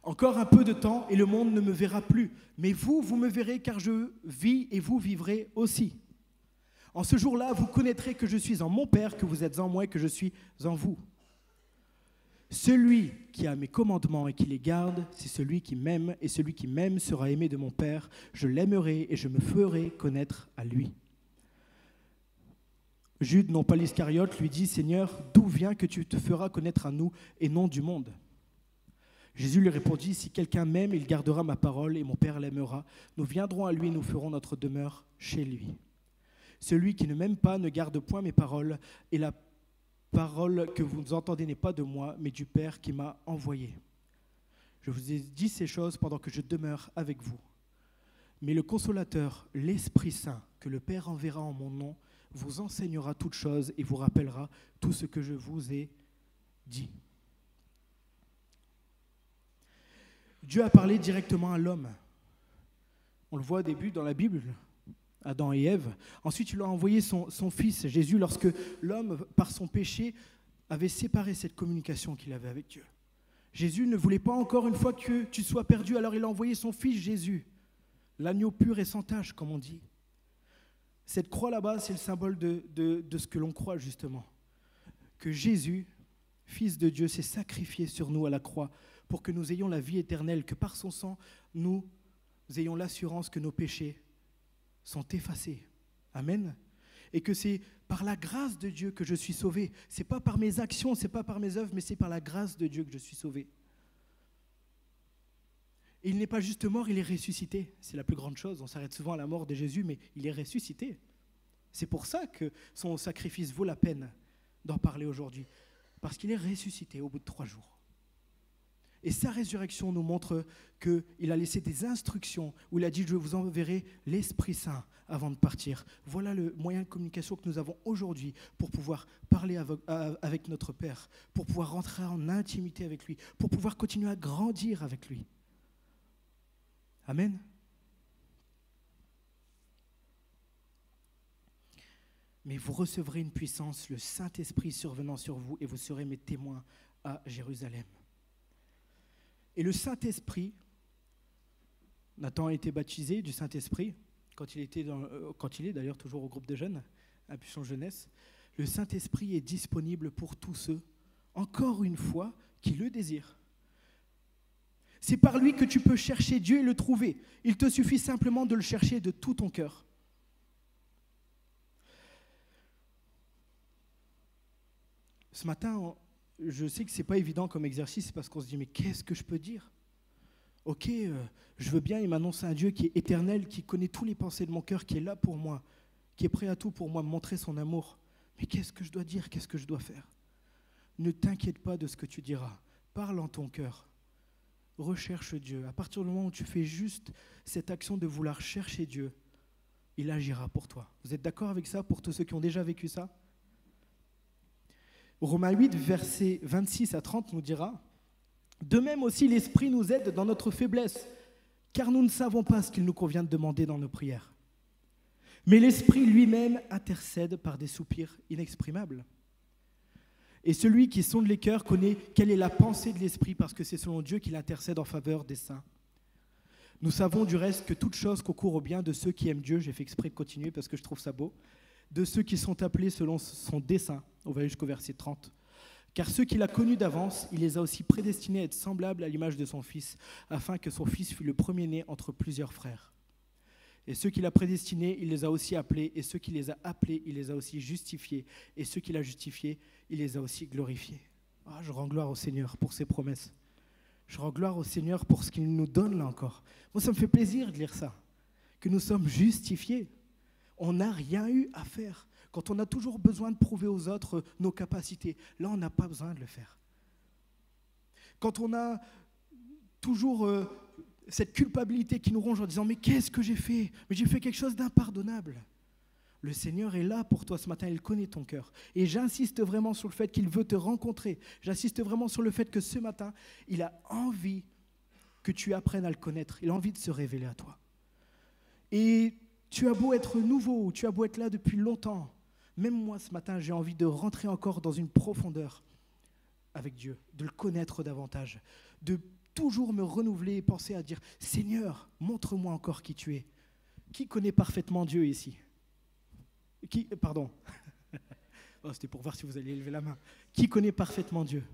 Encore un peu de temps et le monde ne me verra plus, mais vous, vous me verrez, car je vis et vous vivrez aussi. En ce jour-là, vous connaîtrez que je suis en mon Père, que vous êtes en moi et que je suis en vous. Celui qui a mes commandements et qui les garde, c'est celui qui m'aime, et celui qui m'aime sera aimé de mon Père. Je l'aimerai et je me ferai connaître à lui. Jude, non pas l'Iscariote, lui dit « Seigneur, d'où vient que tu te feras connaître à nous et non du monde ?» Jésus lui répondit « Si quelqu'un m'aime, il gardera ma parole et mon Père l'aimera. Nous viendrons à lui et nous ferons notre demeure chez lui. Celui qui ne m'aime pas ne garde point mes paroles, et la parole que vous entendez n'est pas de moi, mais du Père qui m'a envoyé. Je vous ai dit ces choses pendant que je demeure avec vous. Mais le Consolateur, l'Esprit Saint, que le Père enverra en mon nom, vous enseignera toutes choses et vous rappellera tout ce que je vous ai dit. » Dieu a parlé directement à l'homme. On le voit au début dans la Bible, Adam et Ève. Ensuite, il a envoyé son fils, Jésus, lorsque l'homme, par son péché, avait séparé cette communication qu'il avait avec Dieu. Jésus ne voulait pas encore une fois que tu sois perdu, alors il a envoyé son fils Jésus, l'agneau pur et sans tache, comme on dit. Cette croix là-bas, c'est le symbole de ce que l'on croit justement. Que Jésus, Fils de Dieu, s'est sacrifié sur nous à la croix pour que nous ayons la vie éternelle, que par son sang, nous ayons l'assurance que nos péchés sont effacés. Amen. Et que c'est par la grâce de Dieu que je suis sauvé. Ce n'est pas par mes actions, ce n'est pas par mes œuvres, mais c'est par la grâce de Dieu que je suis sauvé. Et il n'est pas juste mort, il est ressuscité. C'est la plus grande chose. On s'arrête souvent à la mort de Jésus, mais il est ressuscité. C'est pour ça que son sacrifice vaut la peine d'en parler aujourd'hui. Parce qu'il est ressuscité au bout de 3 jours. Et sa résurrection nous montre qu'il a laissé des instructions où il a dit « Je vous enverrai l'Esprit Saint avant de partir ». Voilà le moyen de communication que nous avons aujourd'hui pour pouvoir parler avec notre Père, pour pouvoir rentrer en intimité avec lui, pour pouvoir continuer à grandir avec lui. Amen. Mais vous recevrez une puissance, le Saint-Esprit survenant sur vous, et vous serez mes témoins à Jérusalem. Et le Saint-Esprit, Nathan a été baptisé du Saint-Esprit, quand il est d'ailleurs toujours au groupe de jeunes, à Impulsion Jeunesse. Le Saint-Esprit est disponible pour tous ceux, encore une fois, qui le désirent. C'est par lui que tu peux chercher Dieu et le trouver. Il te suffit simplement de le chercher de tout ton cœur. Ce matin, je sais que ce n'est pas évident comme exercice parce qu'on se dit « mais qu'est-ce que je peux dire ?» Ok, je veux bien, il m'annonce un Dieu qui est éternel, qui connaît tous les pensées de mon cœur, qui est là pour moi, qui est prêt à tout pour moi, me montrer son amour. Mais qu'est-ce que je dois dire? Qu'est-ce que je dois faire? Ne t'inquiète pas de ce que tu diras. Parle en ton cœur. Recherche Dieu. À partir du moment où tu fais juste cette action de vouloir chercher Dieu, il agira pour toi. Vous êtes d'accord avec ça pour tous ceux qui ont déjà vécu ça? Romains 8, versets 26 à 30 nous dira « De même aussi l'Esprit nous aide dans notre faiblesse, car nous ne savons pas ce qu'il nous convient de demander dans nos prières. Mais l'Esprit lui-même intercède par des soupirs inexprimables. Et celui qui sonde les cœurs connaît quelle est la pensée de l'Esprit, parce que c'est selon Dieu qu'il intercède en faveur des saints. Nous savons du reste que toute chose concourt au bien de ceux qui aiment Dieu. » J'ai fait exprès de continuer parce que je trouve ça beau. « De ceux qui sont appelés selon son dessein. » On va jusqu'au verset 30. « Car ceux qu'il a connus d'avance, il les a aussi prédestinés à être semblables à l'image de son Fils, afin que son Fils fût le premier-né entre plusieurs frères. Et ceux qu'il a prédestinés, il les a aussi appelés, et ceux qu'il les a appelés, il les a aussi justifiés, et ceux qu'il a justifiés, il les a aussi glorifiés. » Je rends gloire au Seigneur pour ses promesses. Je rends gloire au Seigneur pour ce qu'il nous donne là encore. Moi, ça me fait plaisir de lire ça, que nous sommes justifiés. On n'a rien eu à faire. Quand on a toujours besoin de prouver aux autres nos capacités, là, on n'a pas besoin de le faire. Quand on a toujours cette culpabilité qui nous ronge en disant « Mais qu'est-ce que j'ai fait? Mais j'ai fait quelque chose d'impardonnable. » Le Seigneur est là pour toi ce matin, il connaît ton cœur. Et j'insiste vraiment sur le fait qu'il veut te rencontrer. J'insiste vraiment sur le fait que ce matin, il a envie que tu apprennes à le connaître. Il a envie de se révéler à toi. Et tu as beau être nouveau, tu as beau être là depuis longtemps, même moi ce matin, j'ai envie de rentrer encore dans une profondeur avec Dieu, de le connaître davantage, de toujours me renouveler et penser à dire « Seigneur, montre-moi encore qui tu es ». Qui connaît parfaitement Dieu ici ? Pardon. Oh, c'était pour voir si vous alliez lever la main. Qui connaît parfaitement Dieu ?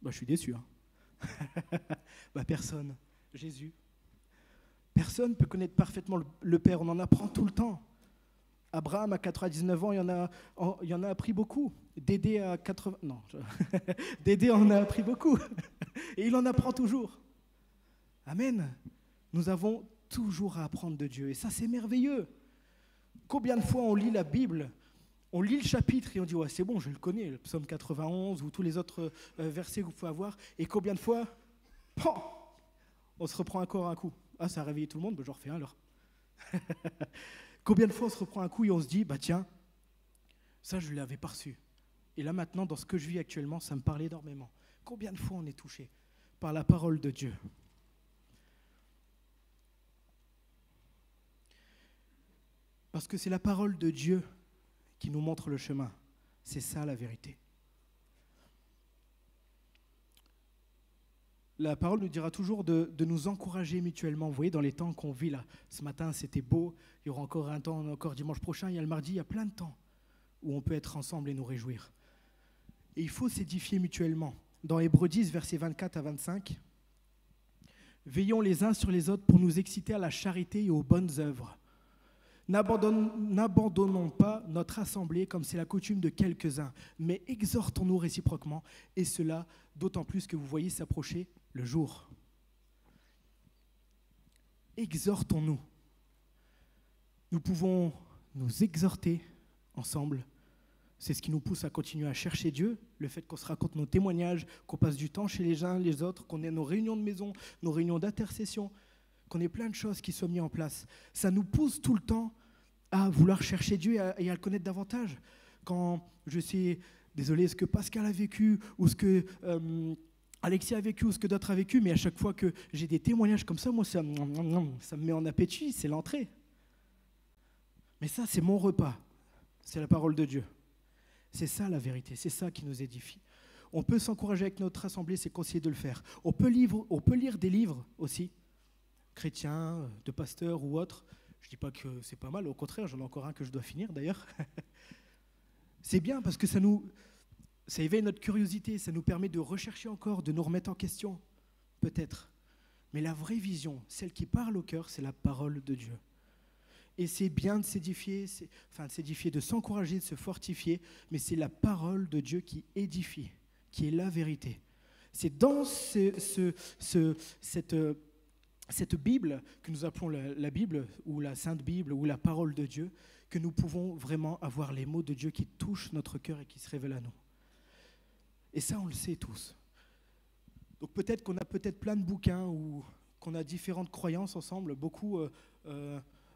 Je suis déçu. Personne. Jésus. Personne ne peut connaître parfaitement le Père. On en apprend tout le temps. Abraham, à 99 ans, il en a appris beaucoup. Dédé, à 80... Non. Dédé en a appris beaucoup. Et il en apprend toujours. Amen. Nous avons toujours à apprendre de Dieu. Et ça, c'est merveilleux. Combien de fois on lit la Bible, on lit le chapitre et on dit « Ouais, c'est bon, je le connais, le psaume 91 ou tous les autres versets que vous pouvez avoir. » Et combien de fois, on se reprend encore un coup. Ah, ça a réveillé tout le monde, j'en refais un alors. Combien de fois on se reprend un coup et on se dit « Tiens, ça, je ne l'avais pas reçu. Et là, maintenant, dans ce que je vis actuellement, ça me parle énormément. » Combien de fois on est touché par la parole de Dieu ? Parce que c'est la parole de Dieu qui nous montre le chemin. C'est ça la vérité. La parole nous dira toujours de nous encourager mutuellement. Vous voyez, dans les temps qu'on vit là, ce matin c'était beau, il y aura encore un temps, encore dimanche prochain, il y a le mardi, il y a plein de temps où on peut être ensemble et nous réjouir. Et il faut s'édifier mutuellement. Dans Hébreux 10, versets 24 à 25, « Veillons les uns sur les autres pour nous exciter à la charité et aux bonnes œuvres. N'abandonnons pas notre assemblée comme c'est la coutume de quelques-uns, mais exhortons-nous réciproquement, et cela d'autant plus que vous voyez s'approcher le jour. » Exhortons-nous. Nous pouvons nous exhorter ensemble. C'est ce qui nous pousse à continuer à chercher Dieu, le fait qu'on se raconte nos témoignages, qu'on passe du temps chez les uns les autres, qu'on ait nos réunions de maison, nos réunions d'intercession, qu'on ait plein de choses qui soient mises en place. Ça nous pousse tout le temps à vouloir chercher Dieu et à le connaître davantage. Quand je sais, désolé, ce que Pascal a vécu, ou ce que Alexis a vécu, ou ce que d'autres ont vécu, mais à chaque fois que j'ai des témoignages comme ça, moi, ça me met en appétit, c'est l'entrée. Mais ça, c'est mon repas. C'est la parole de Dieu. C'est ça la vérité, c'est ça qui nous édifie. On peut s'encourager avec notre assemblée, c'est conseillé de le faire. On peut lire des livres aussi, chrétiens, de pasteurs ou autres. Je ne dis pas que c'est pas mal, au contraire, j'en ai encore un que je dois finir d'ailleurs. C'est bien parce que ça éveille notre curiosité, ça nous permet de rechercher encore, de nous remettre en question, peut-être. Mais la vraie vision, celle qui parle au cœur, c'est la parole de Dieu. Et c'est bien de s'édifier, de s'encourager, de se fortifier, mais c'est la parole de Dieu qui édifie, qui est la vérité. C'est dans cette Bible, que nous appelons la Bible, ou la Sainte Bible, ou la parole de Dieu, que nous pouvons vraiment avoir les mots de Dieu qui touchent notre cœur et qui se révèlent à nous. Et ça, on le sait tous. Donc peut-être qu'on a plein de bouquins, ou qu'on a différentes croyances ensemble, beaucoup...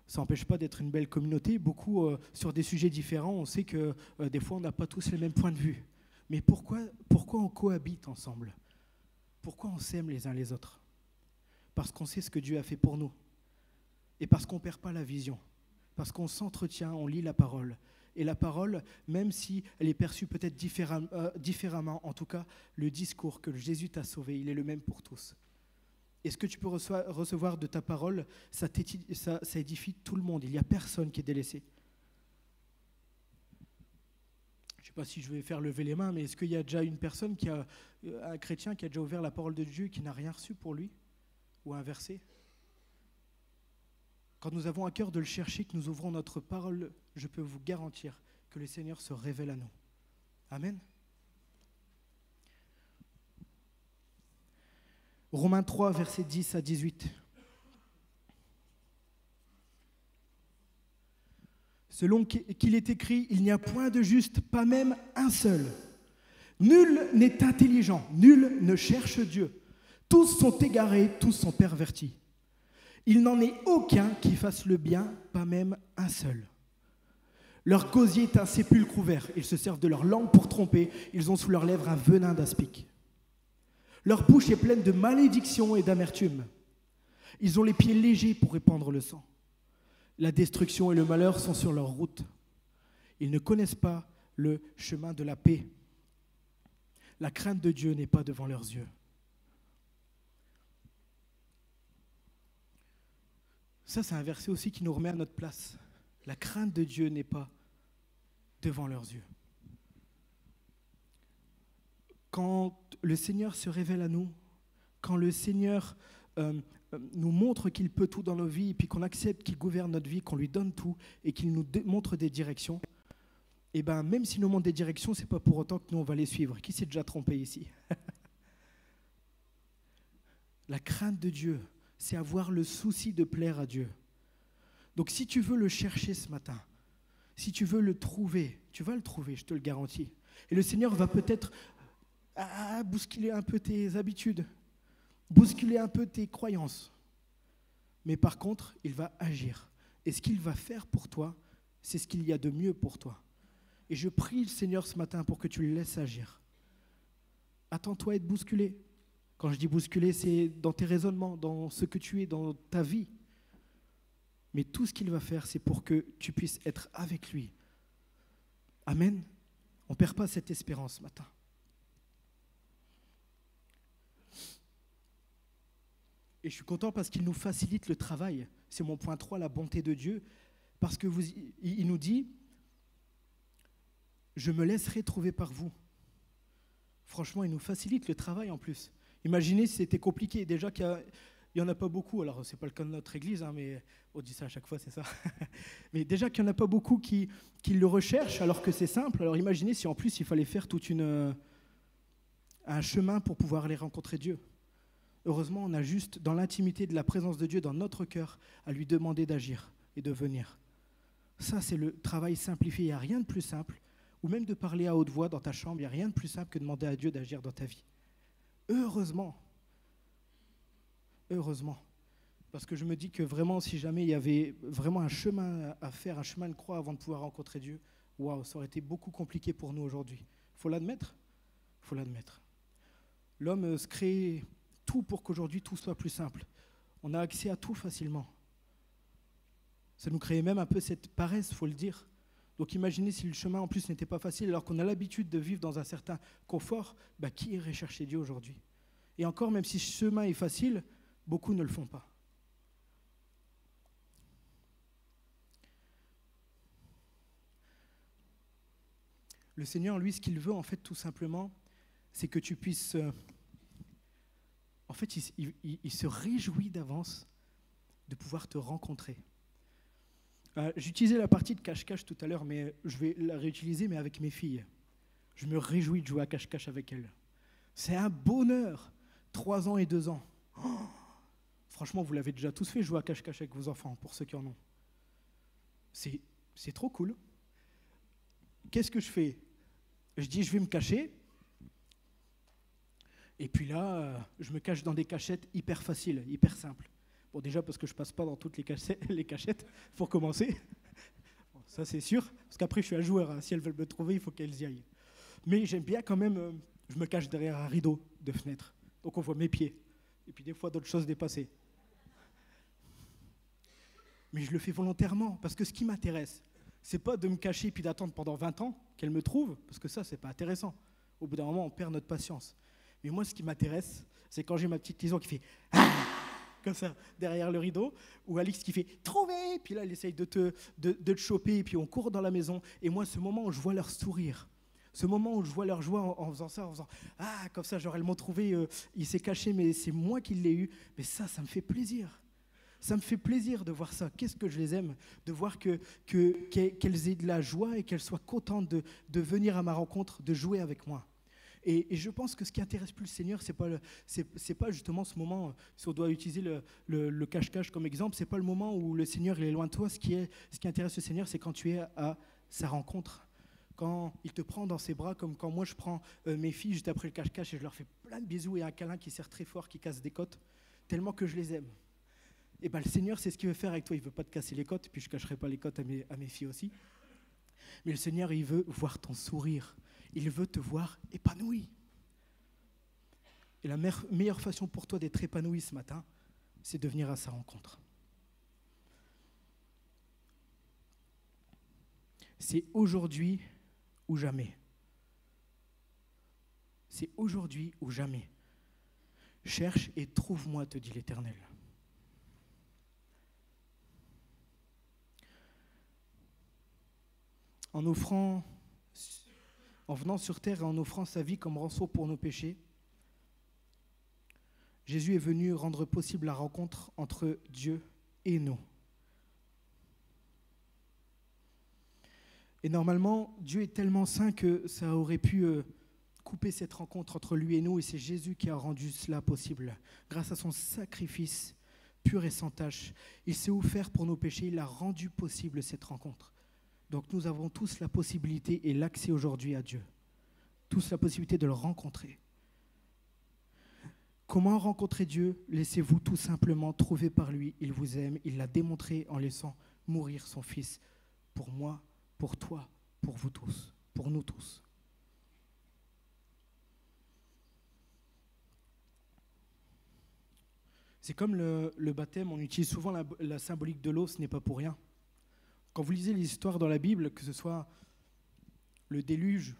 ça n'empêche pas d'être une belle communauté. Beaucoup, sur des sujets différents, on sait que des fois, on n'a pas tous les mêmes points de vue. Mais pourquoi on cohabite ensemble ? Pourquoi on s'aime les uns les autres ? Parce qu'on sait ce que Dieu a fait pour nous. Et parce qu'on ne perd pas la vision. Parce qu'on s'entretient, on lit la parole. Et la parole, même si elle est perçue peut-être différemment, en tout cas, le discours que Jésus t'a sauvé, il est le même pour tous. Et ce que tu peux recevoir de ta parole, ça édifie tout le monde. Il n'y a personne qui est délaissé. Je ne sais pas si je vais faire lever les mains, mais est-ce qu'il y a déjà une personne, un chrétien qui a déjà ouvert la parole de Dieu et qui n'a rien reçu pour lui ? Ou un verset ? Quand nous avons à cœur de le chercher, que nous ouvrons notre parole, je peux vous garantir que le Seigneur se révèle à nous. Amen. Romains 3, versets 10 à 18. Selon qu'il est écrit, il n'y a point de juste, pas même un seul. Nul n'est intelligent, nul ne cherche Dieu. Tous sont égarés, tous sont pervertis. Il n'en est aucun qui fasse le bien, pas même un seul. Leur gosier est un sépulcre ouvert. Ils se servent de leur langue pour tromper. Ils ont sous leurs lèvres un venin d'aspic. Leur bouche est pleine de malédiction et d'amertume. Ils ont les pieds légers pour répandre le sang. La destruction et le malheur sont sur leur route. Ils ne connaissent pas le chemin de la paix. La crainte de Dieu n'est pas devant leurs yeux. Ça, c'est un verset aussi qui nous remet à notre place. La crainte de Dieu n'est pas devant leurs yeux. Quand le Seigneur se révèle à nous, quand le Seigneur nous montre qu'il peut tout dans nos vies, et puis qu'on accepte qu'il gouverne notre vie, qu'on lui donne tout, et qu'il nous montre des directions, et bien même s'il nous montre des directions, ce n'est pas pour autant que nous on va les suivre. Qui s'est déjà trompé ici? La crainte de Dieu, c'est avoir le souci de plaire à Dieu. Donc si tu veux le chercher ce matin, si tu veux le trouver, tu vas le trouver, je te le garantis. Et le Seigneur va peut-être bousculer un peu tes habitudes, bousculer un peu tes croyances. Mais par contre, il va agir. Et ce qu'il va faire pour toi, c'est ce qu'il y a de mieux pour toi. Et je prie le Seigneur ce matin pour que tu le laisses agir. Attends-toi à être bousculé. Quand je dis bousculé, c'est dans tes raisonnements, dans ce que tu es, dans ta vie. Mais tout ce qu'il va faire, c'est pour que tu puisses être avec lui. Amen. On ne perd pas cette espérance ce matin. Et je suis content parce qu'il nous facilite le travail. C'est mon point 3, la bonté de Dieu. Parce qu'il nous dit, je me laisserai trouver par vous. Franchement, il nous facilite le travail en plus. Imaginez si c'était compliqué. Déjà qu'il n'y en a pas beaucoup. Alors, ce n'est pas le cas de notre église, mais on dit ça à chaque fois, c'est ça. Mais déjà qu'il n'y en a pas beaucoup qui le recherchent alors que c'est simple. Alors, imaginez si en plus, il fallait faire un chemin pour pouvoir aller rencontrer Dieu. Heureusement, on a juste, dans l'intimité de la présence de Dieu dans notre cœur, à lui demander d'agir et de venir. Ça, c'est le travail simplifié. Il n'y a rien de plus simple. Ou même de parler à haute voix dans ta chambre, il n'y a rien de plus simple que de demander à Dieu d'agir dans ta vie. Heureusement. Heureusement. Parce que je me dis que vraiment, si jamais il y avait vraiment un chemin à faire, un chemin de croix avant de pouvoir rencontrer Dieu, waouh, ça aurait été beaucoup compliqué pour nous aujourd'hui. Il faut l'admettre. Il faut l'admettre. L'homme se crée tout pour qu'aujourd'hui tout soit plus simple. On a accès à tout facilement. Ça nous crée même un peu cette paresse, il faut le dire. Donc imaginez si le chemin en plus n'était pas facile, alors qu'on a l'habitude de vivre dans un certain confort, qui irait chercher Dieu aujourd'hui? Et encore, même si ce chemin est facile, beaucoup ne le font pas. Le Seigneur, lui, ce qu'il veut, en fait, tout simplement, c'est que tu puisses... En fait, il se réjouit d'avance de pouvoir te rencontrer. J'utilisais la partie de cache-cache tout à l'heure, mais je vais la réutiliser, mais avec mes filles. Je me réjouis de jouer à cache-cache avec elles. C'est un bonheur. 3 ans et 2 ans. Oh, franchement, vous l'avez déjà tous fait, jouer à cache-cache avec vos enfants, pour ceux qui en ont. C'est trop cool. Qu'est-ce que je fais? Je dis, je vais me cacher. Et puis là, je me cache dans des cachettes hyper faciles, hyper simples. Bon, déjà parce que je passe pas dans toutes les cachettes, pour commencer. Bon, ça, c'est sûr. Parce qu'après, je suis un joueur. Hein. Si elles veulent me trouver, il faut qu'elles y aillent. Mais j'aime bien quand même, je me cache derrière un rideau de fenêtre. Donc on voit mes pieds. Et puis des fois, d'autres choses dépassées. Mais je le fais volontairement. Parce que ce qui m'intéresse, c'est pas de me cacher puis d'attendre pendant 20 ans qu'elle me trouve. Parce que ça, c'est pas intéressant. Au bout d'un moment, on perd notre patience. Mais moi, ce qui m'intéresse, c'est quand j'ai ma petite Lison qui fait « Ah !» comme ça, derrière le rideau, ou Alix qui fait « Trouver !» puis là, elle essaye de te choper, et puis on court dans la maison. Et moi, ce moment où je vois leur sourire, ce moment où je vois leur joie en faisant ça, en faisant « Ah !» comme ça, genre, elles m'ont trouvé, il s'est caché, mais c'est moi qui l'ai eu. Mais ça me fait plaisir. Ça me fait plaisir de voir ça. Qu'est-ce que je les aime, de voir qu'elles aient de la joie et qu'elles soient contentes de venir à ma rencontre, de jouer avec moi. Et je pense que ce qui intéresse plus le Seigneur, c'est pas justement ce moment, si on doit utiliser le cache-cache comme exemple, c'est pas le moment où le Seigneur il est loin de toi. Ce qui intéresse le Seigneur, c'est quand tu es à sa rencontre. Quand il te prend dans ses bras, comme quand moi je prends mes filles juste après le cache-cache et je leur fais plein de bisous et un câlin qui serre très fort, qui casse des côtes, tellement que je les aime. Et le Seigneur, c'est ce qu'il veut faire avec toi. Il ne veut pas te casser les côtes, puis je ne cacherai pas les côtes à mes filles aussi. Mais le Seigneur, il veut voir ton sourire. Il veut te voir épanoui. Et la meilleure façon pour toi d'être épanoui ce matin, c'est de venir à sa rencontre. C'est aujourd'hui ou jamais. C'est aujourd'hui ou jamais. Cherche et trouve-moi, te dit l'Éternel. En venant sur terre et en offrant sa vie comme rançon pour nos péchés, Jésus est venu rendre possible la rencontre entre Dieu et nous. Et normalement, Dieu est tellement saint que ça aurait pu couper cette rencontre entre lui et nous, et c'est Jésus qui a rendu cela possible. Grâce à son sacrifice pur et sans tache, il s'est offert pour nos péchés, il a rendu possible cette rencontre. Donc nous avons tous la possibilité et l'accès aujourd'hui à Dieu. Tous la possibilité de le rencontrer. Comment rencontrer Dieu? Laissez-vous tout simplement trouver par lui. Il vous aime, il l'a démontré en laissant mourir son Fils pour moi, pour toi, pour vous tous, pour nous tous. C'est comme le baptême, on utilise souvent la symbolique de l'eau, ce n'est pas pour rien. Quand vous lisez les histoires dans la Bible, que ce soit le déluge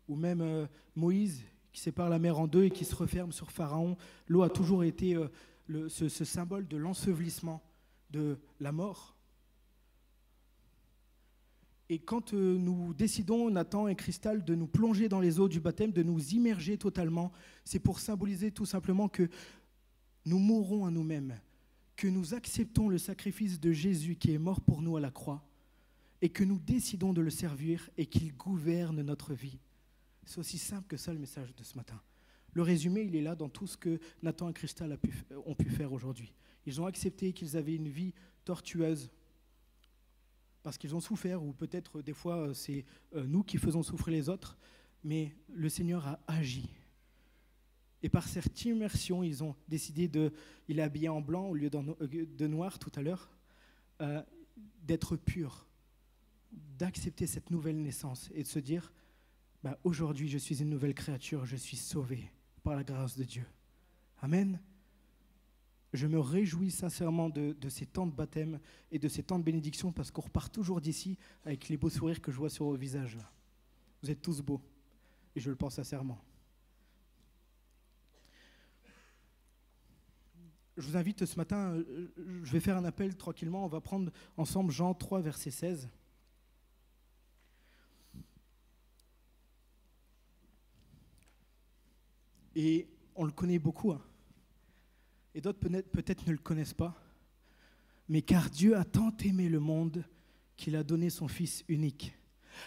ou même Moïse qui sépare la mer en deux et qui se referme sur Pharaon, l'eau a toujours été ce symbole de l'ensevelissement, de la mort. Et quand nous décidons, Nathan et Cristal, de nous plonger dans les eaux du baptême, de nous immerger totalement, c'est pour symboliser tout simplement que nous mourrons à nous-mêmes, que nous acceptons le sacrifice de Jésus qui est mort pour nous à la croix et que nous décidons de le servir et qu'il gouverne notre vie. C'est aussi simple que ça le message de ce matin. Le résumé, il est là dans tout ce que Nathan et Cristal ont pu faire aujourd'hui. Ils ont accepté qu'ils avaient une vie tortueuse parce qu'ils ont souffert, ou peut-être des fois c'est nous qui faisons souffrir les autres, mais le Seigneur a agi. Et par cette immersion, ils ont décidé il est habillé en blanc au lieu de noir tout à l'heure, d'être pur, d'accepter cette nouvelle naissance et de se dire, aujourd'hui je suis une nouvelle créature, je suis sauvé par la grâce de Dieu. Amen. Je me réjouis sincèrement de ces temps de baptême et de ces temps de bénédiction parce qu'on repart toujours d'ici avec les beaux sourires que je vois sur vos visages. Vous êtes tous beaux et je le pense sincèrement. Je vous invite ce matin, je vais faire un appel tranquillement, on va prendre ensemble Jean 3, verset 16. Et on le connaît beaucoup, hein. Et d'autres peut-être ne le connaissent pas. Mais car Dieu a tant aimé le monde qu'il a donné son Fils unique,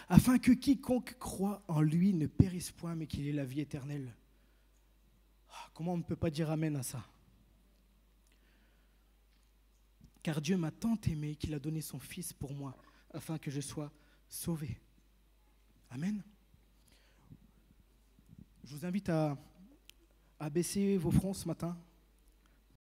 afin que quiconque croit en lui ne périsse point, mais qu'il ait la vie éternelle. Comment on ne peut pas dire amen à ça? Car Dieu m'a tant aimé qu'il a donné son Fils pour moi, afin que je sois sauvé. Amen. Je vous invite à baisser vos fronts ce matin.